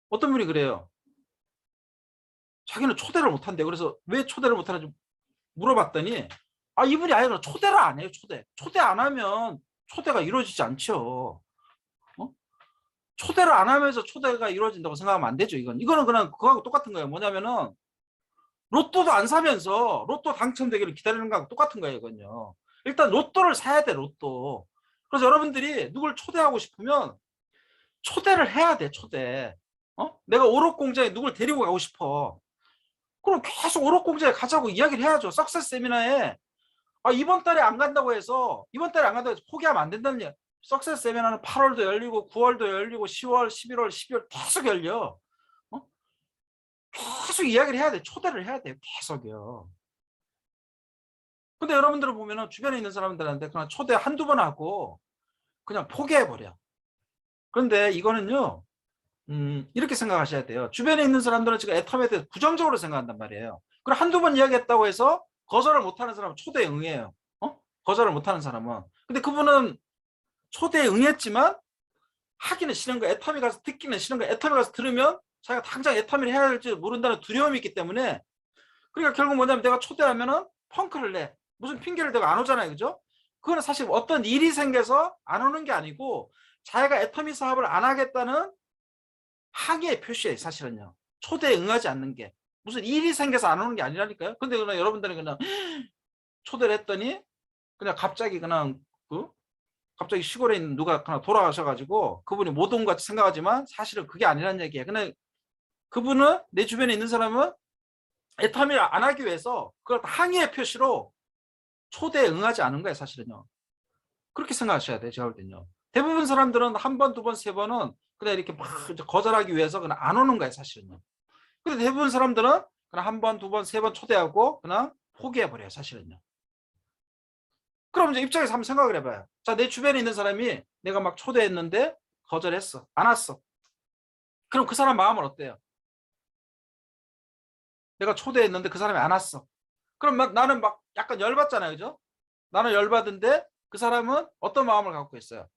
[SPEAKER 1] 어떤 분이 그래요. 자기는 초대를 못한대. 그래서 왜 초대를 못하는지 물어봤더니 이분이 아예 초대를 안 해요. 초대 안 하면 초대가 이루어지지 않죠. 초대를 안 하면서 초대가 이루어진다고 생각하면 안 되죠. 이거는 그냥 그거하고 똑같은 거예요. 뭐냐면은 로또도 안 사면서 로또 당첨되기를 기다리는 거하고 똑같은 거예요. 이건요. 일단 로또를 사야 돼. 로또. 그래서 여러분들이 누굴 초대하고 싶으면 초대를 해야 돼. 초대. 내가 오락공장에 누굴 데리고 가고 싶어. 그럼 계속 오락공장에 가자고 이야기를 해야죠. 석세스 세미나에 이번 달에 안 간다고 해서 포기하면 안 된다는 얘기. 석세스 세미나는 8월도 열리고 9월도 열리고 10월, 11월, 12월 계속 열려. 계속 이야기를 해야 돼. 초대를 해야 돼요. 계속요. 근데 여러분들은 보면은 주변에 있는 사람들한테 그냥 초대 한두 번 하고 그냥 포기해버려. 그런데 이거는요, 이렇게 생각하셔야 돼요. 주변에 있는 사람들은 지금 애텀에 대해서 부정적으로 생각한단 말이에요. 그럼 한두 번 이야기했다고 해서 거절을 못하는 사람은 초대에 응해요. 거절을 못하는 사람은. 근데 그분은 초대에 응했지만 하기는 싫은 거, 애터미 가서 듣기는 싫은 거, 애터미 가서 들으면 자기가 당장 애터미를 해야 될지 모른다는 두려움이 있기 때문에 그러니까 결국 뭐냐면 내가 초대하면은 펑크를 내. 무슨 핑계를 대고 안 오잖아요. 그죠? 그거는 사실 어떤 일이 생겨서 안 오는 게 아니고 자기가 애터미 사업을 안 하겠다는 항의의 표시예요. 사실은요. 초대에 응하지 않는 게. 무슨 일이 생겨서 안 오는 게 아니라니까요. 근데 그냥 여러분들은 그냥 초대를 했더니 그냥 갑자기 그냥 갑자기 시골에 있는 누가 하나 돌아가셔가지고 그분이 못 온 것 같이 생각하지만 사실은 그게 아니라는 얘기예요. 근데 그분은 내 주변에 있는 사람은 애터미를 안 하기 위해서 그걸 항의의 표시로 초대에 응하지 않은 거예요. 사실은요. 그렇게 생각하셔야 돼요. 제가 볼 때는요. 대부분 사람들은 한 번, 두 번, 세 번은 그냥 이렇게 막 거절하기 위해서 그냥 안 오는 거예요. 사실은요. 근데 대부분 사람들은 그냥 한 번, 두 번, 세 번 초대하고 그냥 포기해버려요. 사실은요. 그럼 이제 입장에서 한번 생각을 해봐요. 자, 내 주변에 있는 사람이 내가 막 초대했는데 거절했어. 안 왔어. 그럼 그 사람 마음은 어때요? 내가 초대했는데 그 사람이 안 왔어. 그럼 나는 막 약간 열받잖아요. 그죠? 나는 열받은데 그 사람은 어떤 마음을 갖고 있어요?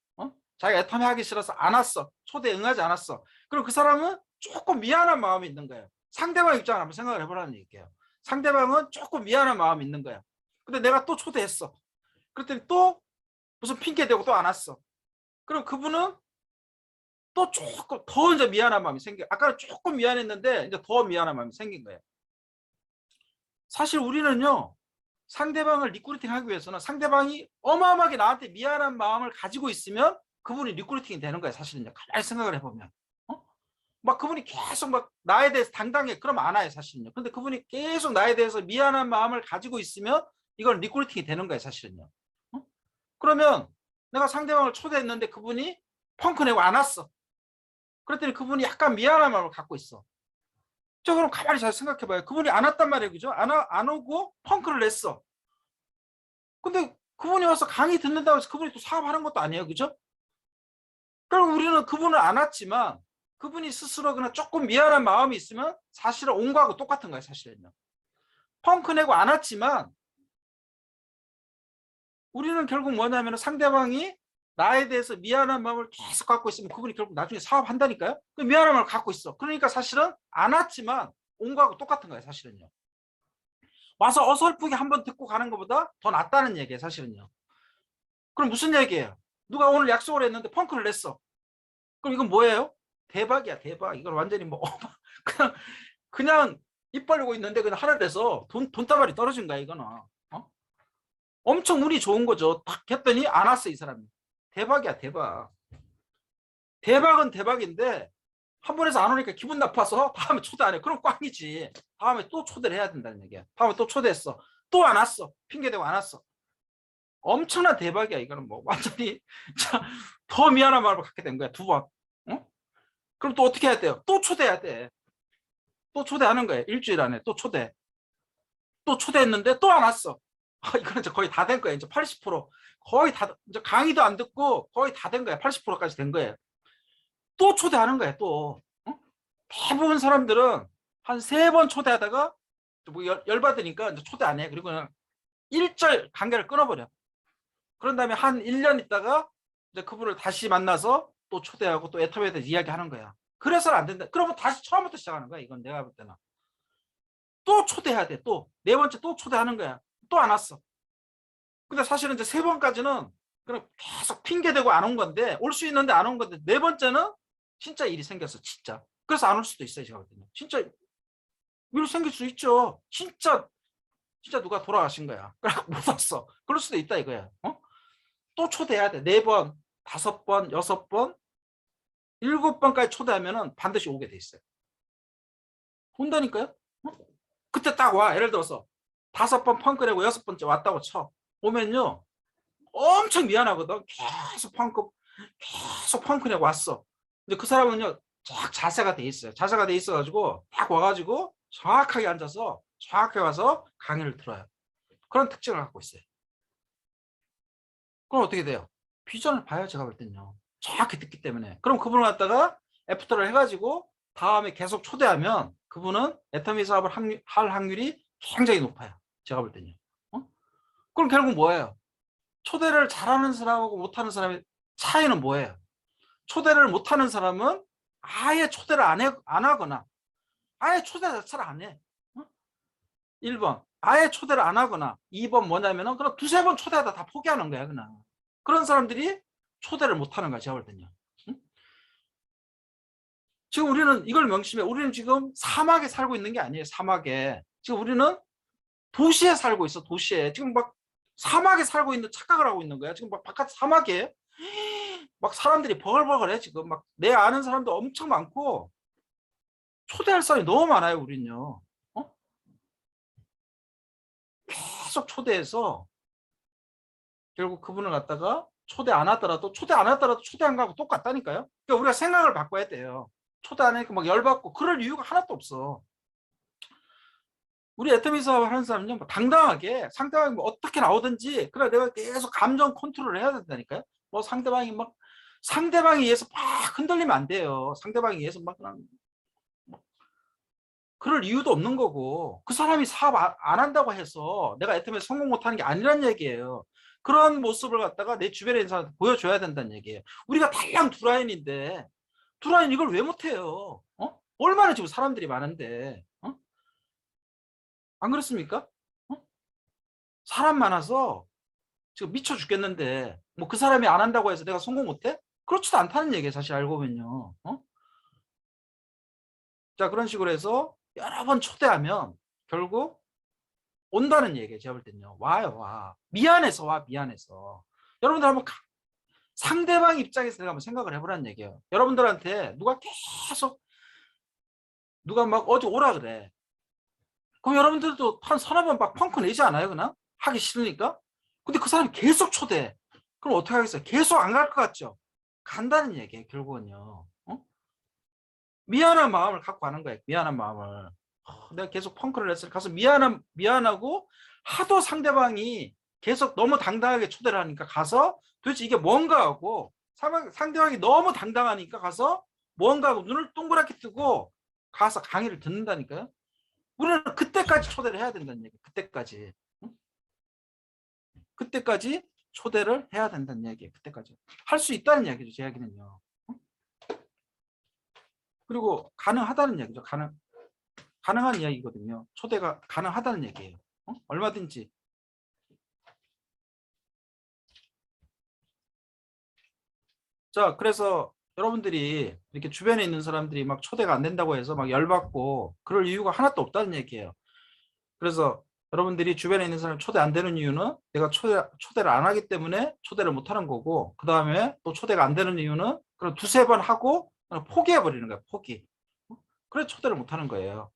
[SPEAKER 1] 자기가 애터미 하기 싫어서 안 왔어. 초대에 응하지 않았어. 그럼 그 사람은 조금 미안한 마음이 있는 거예요. 상대방 입장을 한번 생각을 해보라는 얘기예요. 상대방은 조금 미안한 마음이 있는 거야. 근데 내가 또 초대했어. 그랬더니 또 무슨 핑계 대고 또 안 왔어. 그럼 그분은 또 조금 더 이제 미안한 마음이 생겨. 아까는 조금 미안했는데 이제 더 미안한 마음이 생긴 거예요. 사실 우리는요, 상대방을 리크루팅 하기 위해서는 상대방이 어마어마하게 나한테 미안한 마음을 가지고 있으면 그분이 리크루팅이 되는 거예요. 사실은요. 가만히 생각을 해보면. 막 그분이 계속 막 나에 대해서 당당해. 그럼 안 와요. 사실은요. 근데 그분이 계속 나에 대해서 미안한 마음을 가지고 있으면 이건 리크루팅이 되는 거예요. 사실은요. 그러면 내가 상대방을 초대했는데 그분이 펑크 내고 안 왔어. 그랬더니 그분이 약간 미안한 마음을 갖고 있어. 저 그럼 가만히 잘 생각해봐요. 그분이 안 왔단 말이에요. 그죠? 안 오고 펑크를 냈어. 근데 그분이 와서 강의 듣는다고 해서 그분이 또 사업하는 것도 아니에요. 그죠? 그럼 우리는 그분은 안 왔지만 그분이 스스로 그냥 조금 미안한 마음이 있으면 사실은 온 거하고 똑같은 거예요. 사실은요. 펑크 내고 안 왔지만 우리는 결국 뭐냐면 상대방이 나에 대해서 미안한 마음을 계속 갖고 있으면 그분이 결국 나중에 사업한다니까요. 그 미안한 마음을 갖고 있어. 그러니까 사실은 안 왔지만 온 거하고 똑같은 거예요. 사실은요. 와서 어설프게 한번 듣고 가는 것보다 더 낫다는 얘기예요. 사실은요. 그럼 무슨 얘기예요? 누가 오늘 약속을 했는데 펑크를 냈어. 그럼 이건 뭐예요? 대박이야, 대박. 이건 완전히 뭐 그냥 입 벌리고 있는데 그냥 하늘에서 돈다발이 떨어진 거야. 이거는. 엄청 운이 좋은 거죠. 딱 했더니 안 왔어, 이 사람이. 대박이야, 대박. 대박은 대박인데 한 번에서 안 오니까 기분 나빠서 다음에 초대 안 해. 그럼 꽝이지. 다음에 또 초대를 해야 된다는 얘기야. 다음에 또 초대했어. 또 안 왔어. 핑계대고 안 왔어. 엄청난 대박이야. 이거는 뭐 완전히 더 미안한 마음을 갖게 된 거야. 두 번. 그럼 또 어떻게 해야 돼요? 또 초대해야 돼. 또 초대하는 거예요. 일주일 안에 또 초대. 또 초대했는데 또 안 왔어. 이거는 이제 거의 다 된 거예요. 이제 80% 거의 다, 이제 강의도 안 듣고 거의 다 된 거예요. 80%까지 된 거예요. 또 초대하는 거예요. 또. 대부분 사람들은 한 3번 초대하다가 뭐 열받으니까 이제 초대 안 해. 그리고 그냥 일절 관계를 끊어버려. 그런 다음에 한 1년 있다가 이제 그분을 다시 만나서 또 초대하고 또 애터미에 대해서 이야기하는 거야. 그래서는 안 된다. 그러면 다시 처음부터 시작하는 거야. 이건 내가 볼 때는. 또 초대해야 돼. 또. 네 번째 또 초대하는 거야. 또 안 왔어. 근데 사실은 이제 3번까지는 그냥 계속 핑계대고 안 온 건데, 올 수 있는데 안 온 건데, 네 번째는 진짜 일이 생겼어. 진짜. 그래서 안 올 수도 있어요. 제가 볼 때는. 진짜 일 생길 수 있죠. 진짜 누가 돌아가신 거야. 그래서 못 왔어. 그럴 수도 있다 이거야. 또 초대해야 돼. 4번, 5번, 6번, 7번까지 초대하면은 반드시 오게 돼 있어요. 온다니까요? 그때 딱 와. 예를 들어서 5번 펑크내고 6번째 왔다고 쳐. 오면요. 엄청 미안하거든. 계속 펑크내고 왔어. 근데 그 사람은요. 쫙 자세가 돼 있어요. 자세가 돼 있어가지고 딱 와가지고 정확하게 앉아서 정확하게 와서 강의를 들어요. 그런 특징을 갖고 있어요. 그럼 어떻게 돼요? 비전을 봐요. 제가 볼 때는요. 정확히 듣기 때문에. 그럼 그분을 갖다가 애프터를 해가지고 다음에 계속 초대하면 그분은 애터미 사업을 할 확률이 굉장히 높아요. 제가 볼 때는요. 그럼 결국 뭐예요? 초대를 잘하는 사람하고 못하는 사람의 차이는 뭐예요? 초대를 못하는 사람은 아예 초대를 안 하거나 아예 초대 자체를 안 해. 1번 아예 초대를 안 하거나 2번 뭐냐면은 그럼 2-3번 초대하다 다 포기하는 거야. 그냥. 그런 사람들이 초대를 못하는 거야. 제가 볼 때는요. 지금 우리는 이걸 명심해. 우리는 지금 사막에 살고 있는 게 아니에요. 사막에. 지금 우리는 도시에 살고 있어. 도시에. 지금 막 사막에 살고 있는 착각을 하고 있는 거야. 지금 막 바깥 사막에 막 사람들이 버글버글해 지금. 막 내 아는 사람도 엄청 많고 초대할 사람이 너무 많아요. 우린요. 계속 초대해서 결국 그분을 갖다가 초대 안 하더라도 초대 안 가고 똑같다니까요. 그러니까 우리가 생각을 바꿔야 돼요. 초대 안 하니까 막 열받고 그럴 이유가 하나도 없어. 우리 애터미 사업 하는 사람은요, 뭐 당당하게 상대방이 뭐 어떻게 나오든지 그래 내가 계속 감정 컨트롤을 해야 된다니까요. 뭐 상대방에 의해서 막 흔들리면 안 돼요. 상대방에 의해서 막 그냥 그럴 이유도 없는 거고 그 사람이 사업 안 한다고 해서 내가 애터미에 성공 못하는 게 아니란 얘기예요. 그런 모습을 갖다가 내 주변에 있는 사람한테 보여줘야 된다는 얘기예요. 우리가 달랑 두 라인인데 두 라인 이걸 왜 못해요? 얼마나 지금 사람들이 많은데 안 그렇습니까? 사람 많아서 지금 미쳐 죽겠는데 뭐 그 사람이 안 한다고 해서 내가 성공 못해? 그렇지도 않다는 얘기예요. 사실 알고 보면요. 자 그런 식으로 해서 여러 번 초대하면 결국 온다는 얘기예요. 제가 볼 때는요. 와요. 와. 미안해서 와. 미안해서. 여러분들 한번 상대방 입장에서 내가 한번 생각을 해보라는 얘기예요. 여러분들한테 누가 막 어디 오라 그래. 그럼 여러분들도 한 서너 번 막 펑크 내지 않아요? 그냥 하기 싫으니까. 근데 그 사람이 계속 초대해. 그럼 어떻게 하겠어요? 계속 안 갈 것 같죠? 간다는 얘기예요. 결국은요. 미안한 마음을 갖고 가는 거예요. 미안한 마음을. 내가 계속 펑크를 했으니까 가서 미안하고 하도 상대방이 계속 너무 당당하게 초대를 하니까 가서 도대체 이게 뭔가 하고 상대방이 너무 당당하니까 가서 뭔가 하고 눈을 동그랗게 뜨고 가서 강의를 듣는다니까요. 우리는 그때까지 초대를 해야 된다는 얘기예요. 그때까지. 그때까지 초대를 해야 된다는 얘기예요. 그때까지. 할 수 있다는 얘기죠. 제 이야기는요. 그리고 가능하다는 얘기죠. 가능한 이야기거든요. 초대가 가능하다는 얘기예요. 얼마든지. 자, 그래서 여러분들이 이렇게 주변에 있는 사람들이 막 초대가 안 된다고 해서 막 열받고 그럴 이유가 하나도 없다는 얘기예요. 그래서 여러분들이 주변에 있는 사람이 초대 안 되는 이유는 내가 초대를 안 하기 때문에 초대를 못 하는 거고, 그 다음에 또 초대가 안 되는 이유는 그럼 두세 번 하고 포기해 버리는 거야. 포기. 그래서 초대를 못 하는 거예요.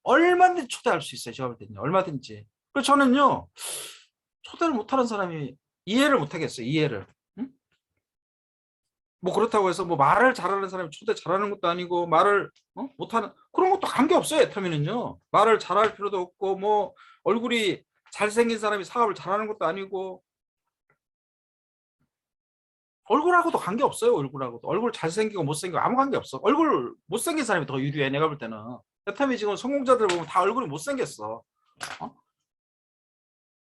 [SPEAKER 1] 얼마든지 초대할 수 있어요. 제가 볼 때는요. 얼마든지. 그래서 저는요. 초대를 못하는 사람이 이해를 못 하겠어요. 이해를. 응? 뭐 그렇다고 해서 뭐 말을 잘하는 사람이 초대 잘하는 것도 아니고 말을 못하는 그런 것도 관계없어요. 애터미는요. 말을 잘할 필요도 없고 뭐 얼굴이 잘생긴 사람이 사업을 잘하는 것도 아니고 얼굴하고도 관계없어요. 얼굴하고도. 얼굴 잘생기고 못생기고 아무 관계없어. 얼굴 못생긴 사람이 더 유리해. 내가 볼 때는. 애터미 지금 성공자들 보면 다 얼굴이 못생겼어.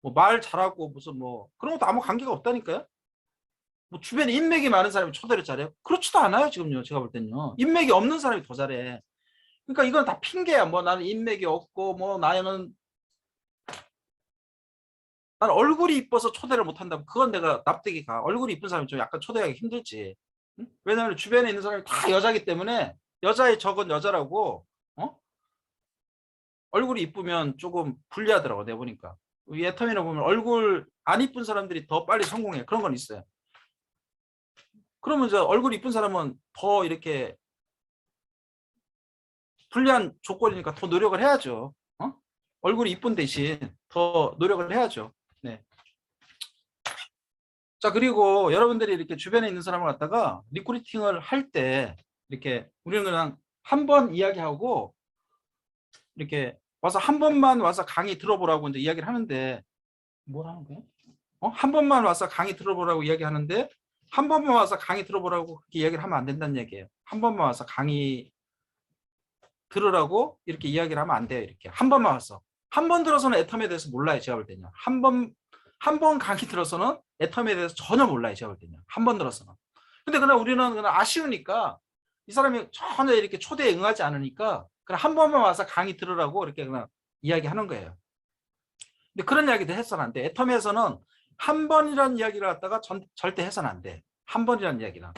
[SPEAKER 1] 뭐 말 잘하고 무슨 뭐 그런 것도 아무 관계가 없다니까요. 뭐 주변에 인맥이 많은 사람이 초대를 잘해요? 그렇지도 않아요. 지금요. 제가 볼 때는요. 인맥이 없는 사람이 더 잘해. 그러니까 이건 다 핑계야. 뭐 나는 인맥이 없고 뭐 나는 얼굴이 이뻐서 초대를 못 한다면 그건 내가 납득이 가. 얼굴이 이쁜 사람이 좀 약간 초대하기 힘들지. 응? 왜냐하면 주변에 있는 사람이 다 여자기 때문에 여자의 적은 여자라고 얼굴이 이쁘면 조금 불리하더라고 내가 보니까. 이 애터미나 보면 얼굴 안 이쁜 사람들이 더 빨리 성공해. 그런 건 있어요. 그러면 이제 얼굴이 이쁜 사람은 더 이렇게 불리한 조건이니까 더 노력을 해야죠. 얼굴이 이쁜 대신 더 노력을 해야죠. 네. 자, 그리고 여러분들이 이렇게 주변에 있는 사람을 갖다가 리크루팅을 할 때 이렇게 우리는 그냥 한 번 이야기하고 이렇게 와서 한 번만 와서 강의 들어보라고 이제 이야기를 하는데 뭘 하는 거야? 한 번만 와서 강의 들어보라고 이야기하는데 한 번만 와서 강의 들어보라고 그렇게 이야기를 하면 안 된다는 얘기예요. 한 번만 와서 강의 들으라고 이렇게 이야기를 하면 안 돼요. 이렇게 한 번만 와서. 한 번 들어서는 애텀에 대해서 몰라요. 제가 볼 때는요. 한 번 강의 들어서는 애텀에 대해서 전혀 몰라요. 제가 볼 때는요. 한 번 들어서는. 근데 그냥 우리는 그냥 아쉬우니까 이 사람이 전혀 이렇게 초대에 응하지 않으니까 그냥 한 번만 와서 강의 들으라고 이렇게 그냥 이야기하는 거예요. 근데 그런 이야기도 해서는 안 돼. 애텀에서는 한 번이라는 이야기를 갖다가 절대 해서는 안 돼. 한 번이라는 이야기는.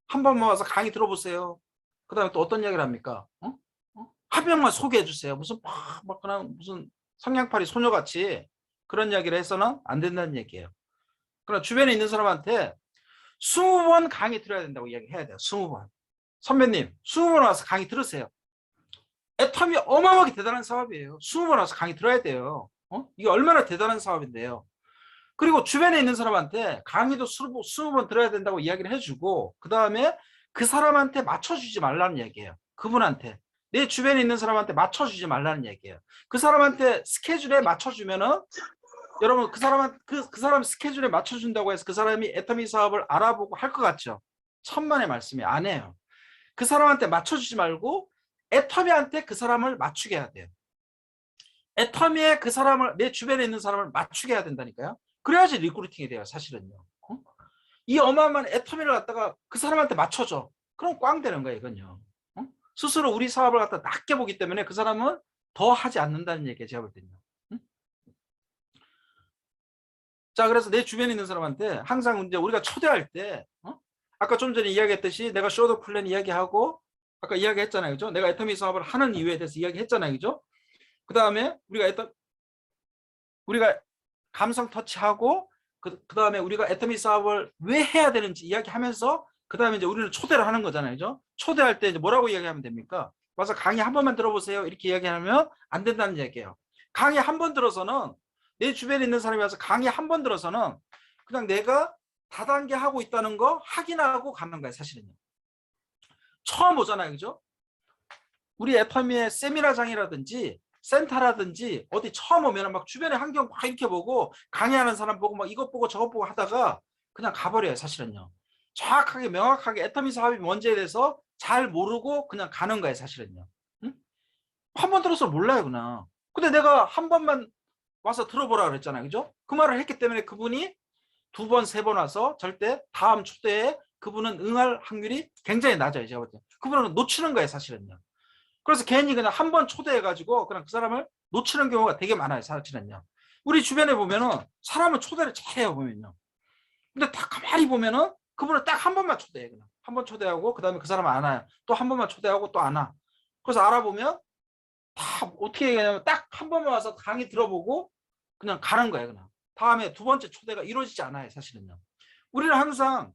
[SPEAKER 1] 한 번만 와서 강의 들어보세요. 그 다음에 또 어떤 이야기를 합니까? 한 명만 소개해 주세요. 무슨 막 그냥 무슨 성냥팔이 소녀같이 그런 이야기를 해서는 안 된다는 얘기예요. 그러나 주변에 있는 사람한테 20번 강의 들어야 된다고 이야기해야 돼요. 20번. 선배님 20번 와서 강의 들으세요. 애텀이 어마어마하게 대단한 사업이에요. 20번 와서 강의 들어야 돼요. 이게 얼마나 대단한 사업인데요. 그리고 주변에 있는 사람한테 강의도 20번 들어야 된다고 이야기를 해주고, 그 다음에 그 사람한테 맞춰주지 말라는 얘기예요. 그분한테. 내 주변에 있는 사람한테 맞춰주지 말라는 얘기예요. 그 사람한테 스케줄에 맞춰주면은, 여러분, 그 사람 스케줄에 맞춰준다고 해서 그 사람이 애터미 사업을 알아보고 할 것 같죠? 천만의 말씀이 안 해요. 그 사람한테 맞춰주지 말고 애터미한테 그 사람을 맞추게 해야 돼요. 애터미에 그 사람을, 내 주변에 있는 사람을 맞추게 해야 된다니까요. 그래야지 리크루팅이 돼요, 사실은요. 이 어마어마한 애터미를 갖다가 그 사람한테 맞춰줘. 그럼 꽝 되는 거예요, 이건요. 스스로 우리 사업을 갖다 낮게 보기 때문에 그 사람은 더 하지 않는다는 얘기예요, 제가 볼 때는요. 자, 그래서 내 주변에 있는 사람한테 항상 이제 우리가 초대할 때, 아까 좀 전에 이야기했듯이 내가 쇼더 플랜 이야기하고, 아까 이야기했잖아요, 그죠? 내가 애터미 사업을 하는 이유에 대해서 이야기했잖아요, 그죠? 그 다음에 우리가 감성 터치하고, 그 다음에 우리가 애터미 사업을 왜 해야 되는지 이야기하면서, 그 다음에 이제 우리는 초대를 하는 거잖아요, 그죠? 초대할 때 이제 뭐라고 이야기하면 됩니까? 와서 강의 한 번만 들어보세요, 이렇게 이야기하면 안 된다는 얘기예요. 강의 한 번 들어서는, 내 주변에 있는 사람이 와서 강의 한 번 들어서는 그냥 내가 다단계 하고 있다는 거 확인하고 가는 거예요, 사실은요. 처음 오잖아요, 그죠? 우리 애터미의 세미나장이라든지 센터라든지 어디 처음 오면 막 주변에 환경 막 이렇게 보고, 강의하는 사람 보고 막 이것 보고 저것 보고 하다가 그냥 가버려요, 사실은요. 정확하게 명확하게 애터미 사업이 뭔지에 대해서 잘 모르고 그냥 가는 거예요, 사실은요. 응? 한 번 들어서 몰라요, 그냥. 근데 내가 한 번만 와서 들어보라 그랬잖아요, 그죠? 그 말을 했기 때문에 그분이 두 번, 세 번 와서 절대 다음 초대에 그분은 응할 확률이 굉장히 낮아요, 제가 볼 때. 그분은 놓치는 거예요, 사실은요. 그래서 괜히 그냥 한 번 초대해가지고 그냥 그 사람을 놓치는 경우가 되게 많아요, 사실은요. 우리 주변에 보면은 사람을 초대를 잘해요, 보면요. 근데 다 가만히 보면은 그분은 딱 한 번만 초대해, 그냥. 한 번 초대하고 그 다음에 그 사람은 안 와요. 또 한 번만 초대하고 또 안 와. 그래서 알아보면 다 어떻게 얘기하냐면 딱 한 번만 와서 강의 들어보고 그냥 가는 거예요, 그냥. 다음에 두 번째 초대가 이루어지지 않아요, 사실은요. 우리는 항상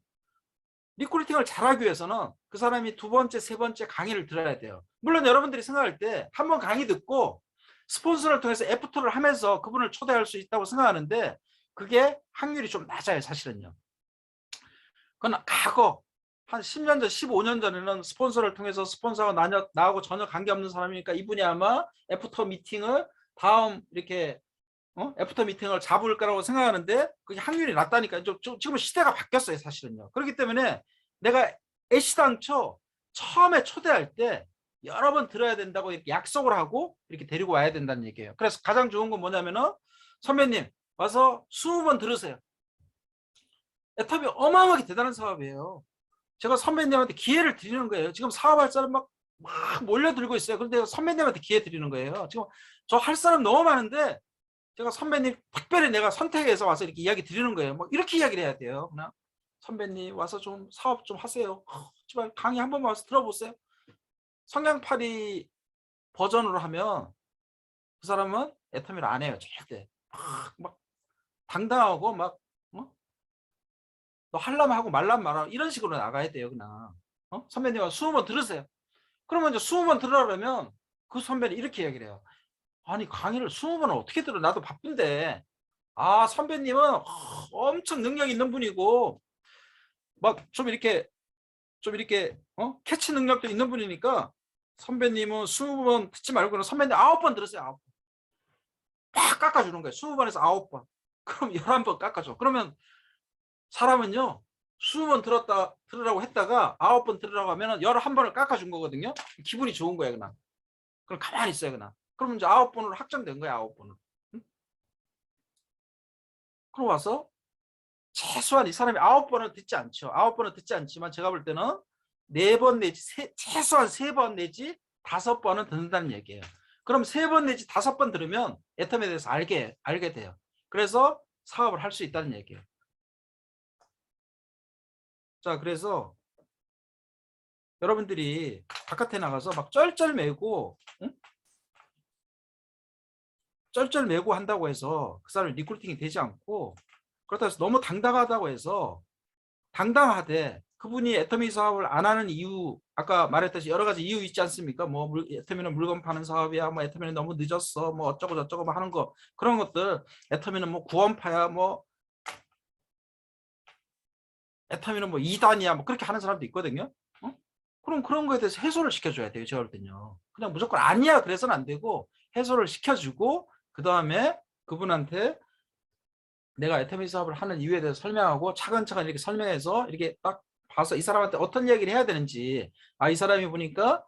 [SPEAKER 1] 리크루팅을 잘하기 위해서는 그 사람이 두 번째, 세 번째 강의를 들어야 돼요. 물론 여러분들이 생각할 때 한 번 강의 듣고 스폰서를 통해서 애프터를 하면서 그분을 초대할 수 있다고 생각하는데, 그게 확률이 좀 낮아요, 사실은요. 그건 과거 한 10년 전, 15년 전에는 스폰서를 통해서 스폰서가 나하고 전혀 관계없는 사람이니까 이분이 아마 애프터 미팅을 다음 이렇게 애프터 미팅을 잡을 거라고 생각하는데 그게 확률이 낮다니까. 지금 시대가 바뀌었어요, 사실은요. 그렇기 때문에 내가 애시당초 처음에 초대할 때 여러 번 들어야 된다고 이렇게 약속을 하고 이렇게 데리고 와야 된다는 얘기예요. 그래서 가장 좋은 건 뭐냐면은, 선배님 와서 20번 들으세요. 애터미 어마어마하게 대단한 사업이에요. 제가 선배님한테 기회를 드리는 거예요. 지금 사업할 사람 막 몰려들고 있어요. 그런데 선배님한테 기회 드리는 거예요. 지금 저 할 사람 너무 많은데 제가 선배님 특별히 내가 선택해서 와서 이렇게 이야기 드리는 거예요. 뭐 이렇게 이야기를 해야 돼요. 그냥 선배님 와서 좀 사업 좀 하세요. 제발 강의 한 번만 와서 들어보세요. 성냥팔이 버전으로 하면 그 사람은 애터미를 안 해요, 절대. 막 당당하고 막 너 할라면 하고 말라면 말아, 이런 식으로 나가야 돼요, 그냥. 선배님 와서 20번 들으세요. 그러면 이제 20번 들으려면 그 선배는 이렇게 이야기를 해요. 아니 강의를 20번을 어떻게 들어, 나도 바쁜데. 아, 선배님은 엄청 능력 있는 분이고 막 좀 이렇게 캐치 능력도 있는 분이니까 선배님은 20번 듣지 말고 선배님 9번 들으세요. 9번. 팍 깎아주는 거예요. 20번에서 9번. 그럼 11번 깎아줘. 그러면 사람은요, 20번 들으라고 했다가 9번 들으라고 하면 11번을 깎아준 거거든요. 기분이 좋은 거예요, 그냥. 그럼 가만히 있어요, 그냥. 그러면 이제 9번으로 확정된 거예요, 9번을. 응? 그러고 와서 최소한 이 사람이 9번은 듣지 않죠. 9번은 듣지 않지만 제가 볼 때는 4번 내지 최소한 3번 내지 5번은 듣는다는 얘기예요. 그럼 3번 내지 5번 들으면 애텀에 대해서 알게 돼요. 그래서 사업을 할 수 있다는 얘기예요. 자, 그래서 여러분들이 바깥에 나가서 막 쩔쩔매고 쩔쩔매고 한다고 해서 그 사람이 리크루팅이 되지 않고, 그렇다고 해서 너무 당당하다고 해서 당당하되 그분이 애터미 사업을 안 하는 이유, 아까 말했듯이 여러 가지 이유 있지 않습니까? 뭐 애터미는 물건 파는 사업이야, 뭐 애터미는 너무 늦었어, 뭐 어쩌고 저쩌고 뭐 하는 거, 그런 것들, 애터미는 뭐 구원파야, 뭐 애터미는 뭐 이단이야, 뭐 그렇게 하는 사람도 있거든요. 어? 그럼 그런 거에 대해서 해소를 시켜줘야 돼요. 제가 볼 때는요. 그냥 무조건 아니야 그래서는 안 되고 해소를 시켜주고 그 다음에 그분한테 내가 애터미 사업을 하는 이유에 대해서 설명하고 차근차근 이렇게 설명해서 이렇게 딱 봐서 이 사람한테 어떤 이야기를 해야 되는지, 아, 이 사람이 보니까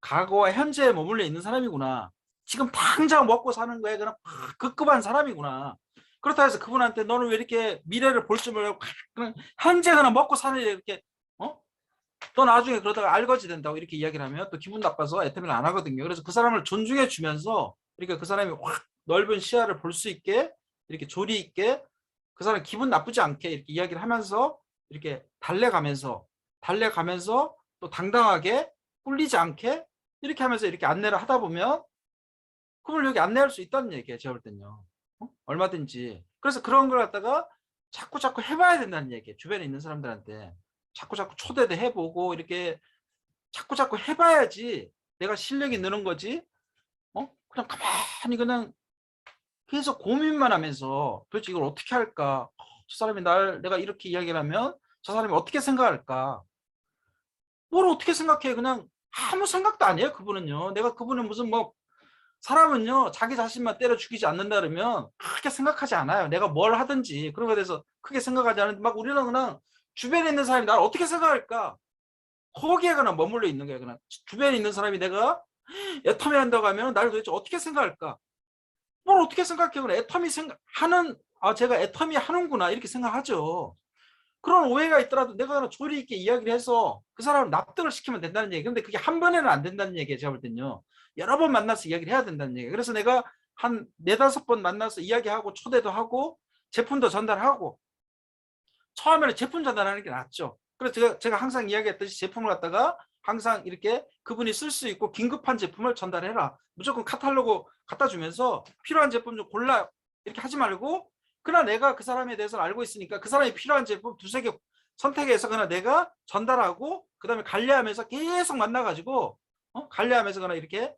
[SPEAKER 1] 과거와 현재에 머물러 있는 사람이구나. 지금 당장 먹고 사는 거에 그냥 급급한 사람이구나. 그렇다 해서 그분한테 너는 왜 이렇게 미래를 볼 줄 모르고 그냥 현재 그냥 먹고 사는 일 이렇게 또 나중에 그러다가 알거지 된다고 이렇게 이야기를 하면 또 기분 나빠서 애터미를 안 하거든요. 그래서 그 사람을 존중해 주면서 그러니까 그 사람이 확 넓은 시야를 볼 수 있게 이렇게 조리 있게 그 사람 기분 나쁘지 않게 이렇게 이야기를 하면서 이렇게 달래가면서 또 당당하게 꿀리지 않게 이렇게 하면서 이렇게 안내를 하다 보면 그걸 여기 안내할 수 있다는 얘기예요. 제가 볼 때는요. 얼마든지. 그래서 그런 걸 갖다가 자꾸 해봐야 된다는 얘기예요. 주변에 있는 사람들한테. 자꾸 초대도 해보고 이렇게 자꾸 해봐야지 내가 실력이 느는 거지. 그냥 가만히 그냥 계속 고민만 하면서 도대체 이걸 어떻게 할까? 저 사람이 내가 이렇게 이야기를 하면 저 사람이 어떻게 생각할까? 뭘 어떻게 생각해? 그냥 아무 생각도 안 해요. 그분은요. 내가 그분은 무슨 뭐 사람은요 자기 자신만 때려 죽이지 않는다 그러면 크게 생각하지 않아요. 내가 뭘 하든지 그런 거에 대해서 크게 생각하지 않는데 막 우리는 그냥 주변에 있는 사람이 나를 어떻게 생각할까? 거기에 그냥 머물러 있는 거예요. 그냥 주변에 있는 사람이 내가 애터미 한다고 하면 나를 도대체 어떻게 생각할까? 뭘 어떻게 생각해? 그냥 애터미 생각하는, 아, 제가 애터미 하는구나 이렇게 생각하죠. 그런 오해가 있더라도 내가 그냥 조리 있게 이야기를 해서 그 사람을 납득을 시키면 된다는 얘기. 근데 그게 한 번에는 안 된다는 얘기예요. 제가 볼 때는요. 여러 번 만나서 이야기를 해야 된다는 얘기예요. 그래서 내가 한 네다섯 번 만나서 이야기하고 초대도 하고 제품도 전달하고 처음에는 제품 전달하는 게 낫죠. 그래서 제가 항상 이야기했듯이 제품을 갖다가 항상 이렇게 그분이 쓸 수 있고 긴급한 제품을 전달해라. 무조건 카탈로그 갖다 주면서 필요한 제품 좀 골라 이렇게 하지 말고 그냥 내가 그 사람에 대해서 알고 있으니까 그 사람이 필요한 제품 두세 개 선택해서 그냥 내가 전달하고 그 다음에 관리하면서 계속 만나가지고 관리하면서 그냥 이렇게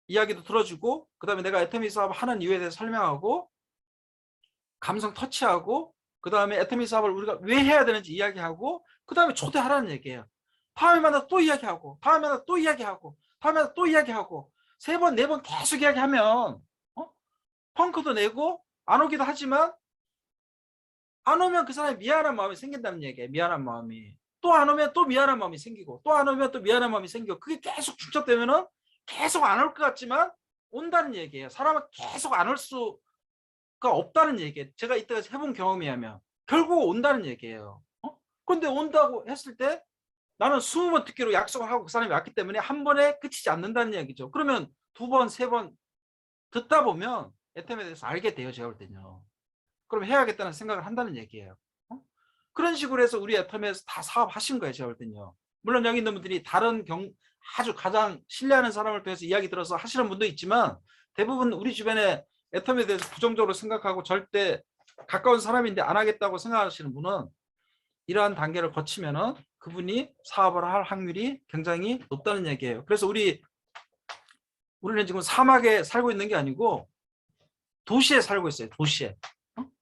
[SPEAKER 1] 이야기도 들어주고 그 다음에 내가 애터미 사업 하는 이유에 대해서 설명하고 감성 터치하고 그 다음에 애터미 사업을 우리가 왜 해야 되는지 이야기하고 그 다음에 초대하라는 얘기예요. 다음에 만나서 또 이야기하고 다음에 만나서 또 이야기하고 다음에 만나서 또 이야기하고 세 번, 네 번 계속 이야기하면 펑크도 내고 안 오기도 하지만 안 오면 그 사람이 미안한 마음이 생긴다는 얘기예요. 미안한 마음이. 또 안 오면 또 미안한 마음이 생기고 또 안 오면 또 미안한 마음이 생기고 그게 계속 축적되면은 계속 안 올 것 같지만 온다는 얘기예요. 사람은 계속 안 올 수가 없다는 얘기예요. 제가 이때까지 해본 경험에 하면 결국 온다는 얘기예요. 그런데 온다고 했을 때 나는 20번 듣기로 약속을 하고 그 사람이 왔기 때문에 한 번에 끝이지 않는다는 얘기죠. 그러면 두 번, 세 번 듣다 보면 애템에 대해서 알게 돼요. 제가 볼 때는요. 그럼 해야겠다는 생각을 한다는 얘기예요. 그런 식으로 해서 우리 애텀에서 다 사업하신 거예요. 제가 볼 때는요. 물론 여기 있는 분들이 다른 아주 가장 신뢰하는 사람을 통해서 이야기 들어서 하시는 분도 있지만 대부분 우리 주변에 애텀에 대해서 부정적으로 생각하고 절대 가까운 사람인데 안 하겠다고 생각하시는 분은 이러한 단계를 거치면은 그분이 사업을 할 확률이 굉장히 높다는 얘기예요. 그래서 우리는 지금 사막에 살고 있는 게 아니고 도시에 살고 있어요. 도시에.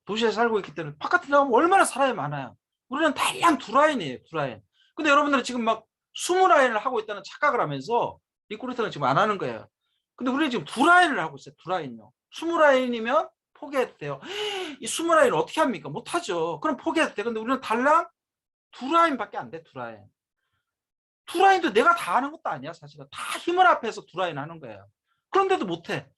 [SPEAKER 1] 도시에 살고 있기 때문에 바깥에 나가면 얼마나 사람이 많아요. 우리는 대량 두 라인이에요. 두 라인. 근데 여러분들은 지금 막 20라인을 하고 있다는 착각을 하면서 리크루터는 지금 안 하는 거예요. 근데 우리는 지금 두 라인을 하고 있어요. 두 라인요. 20라인이면 포기해도 돼요. 이 20라인을 어떻게 합니까? 못하죠. 그럼 포기해도 돼요. 근데 우리는 달랑 두 라인밖에 안 돼. 두 라인. 두 라인도 내가 다 하는 것도 아니야. 사실은 다 힘을 합해서 두 라인 하는 거예요. 그런데도 못해.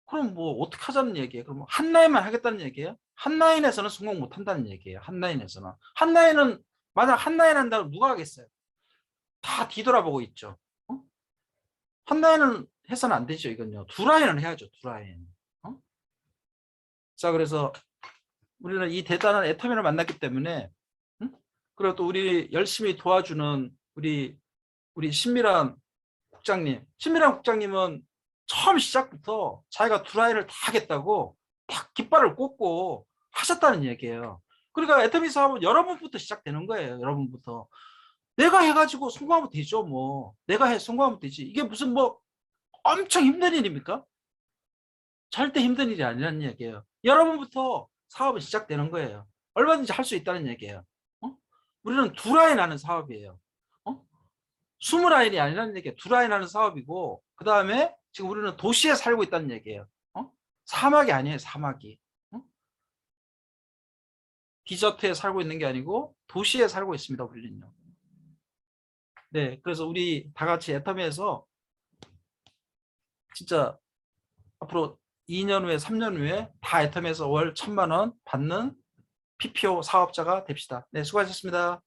[SPEAKER 1] 그럼 뭐 어떻게 하자는 얘기예요? 그럼 한 라인만 하겠다는 얘기예요? 한 라인에서는 성공 못 한다는 얘기예요. 한 라인에서는. 한 라인은 만약 한 라인 한다고 누가 하겠어요? 다 뒤돌아보고 있죠. 한 라인은 해서는 안 되죠. 이건요. 두 라인은 해야죠. 두 라인. 자, 그래서 우리는 이 대단한 애터미를 만났기 때문에 그리고 또 우리 열심히 도와주는 우리 신미란 국장님은 처음 시작부터 자기가 두 라인을 다 하겠다고 딱 깃발을 꽂고 하셨다는 얘기예요. 그러니까 애터미 사업은 여러분부터 시작되는 거예요. 여러분부터. 내가 해가지고 성공하면 되죠. 뭐 내가 성공하면 되지. 이게 무슨 뭐 엄청 힘든 일입니까? 절대 힘든 일이 아니라는 얘기예요. 여러분부터 사업은 시작되는 거예요. 얼마든지 할 수 있다는 얘기예요. 어? 우리는 두 라인 하는 사업이에요. 어? 20라인이 아니라는 얘기예요. 두 라인 하는 사업이고, 그 다음에 지금 우리는 도시에 살고 있다는 얘기예요. 사막이 아니에요. 사막이. 디저트에 살고 있는 게 아니고 도시에 살고 있습니다. 우리는요. 네, 그래서 우리 다 같이 애터미에서 진짜 앞으로 2년 후에 3년 후에 다 애터미에서 월 1,000만 원 받는 PPO 사업자가 됩시다. 네, 수고하셨습니다.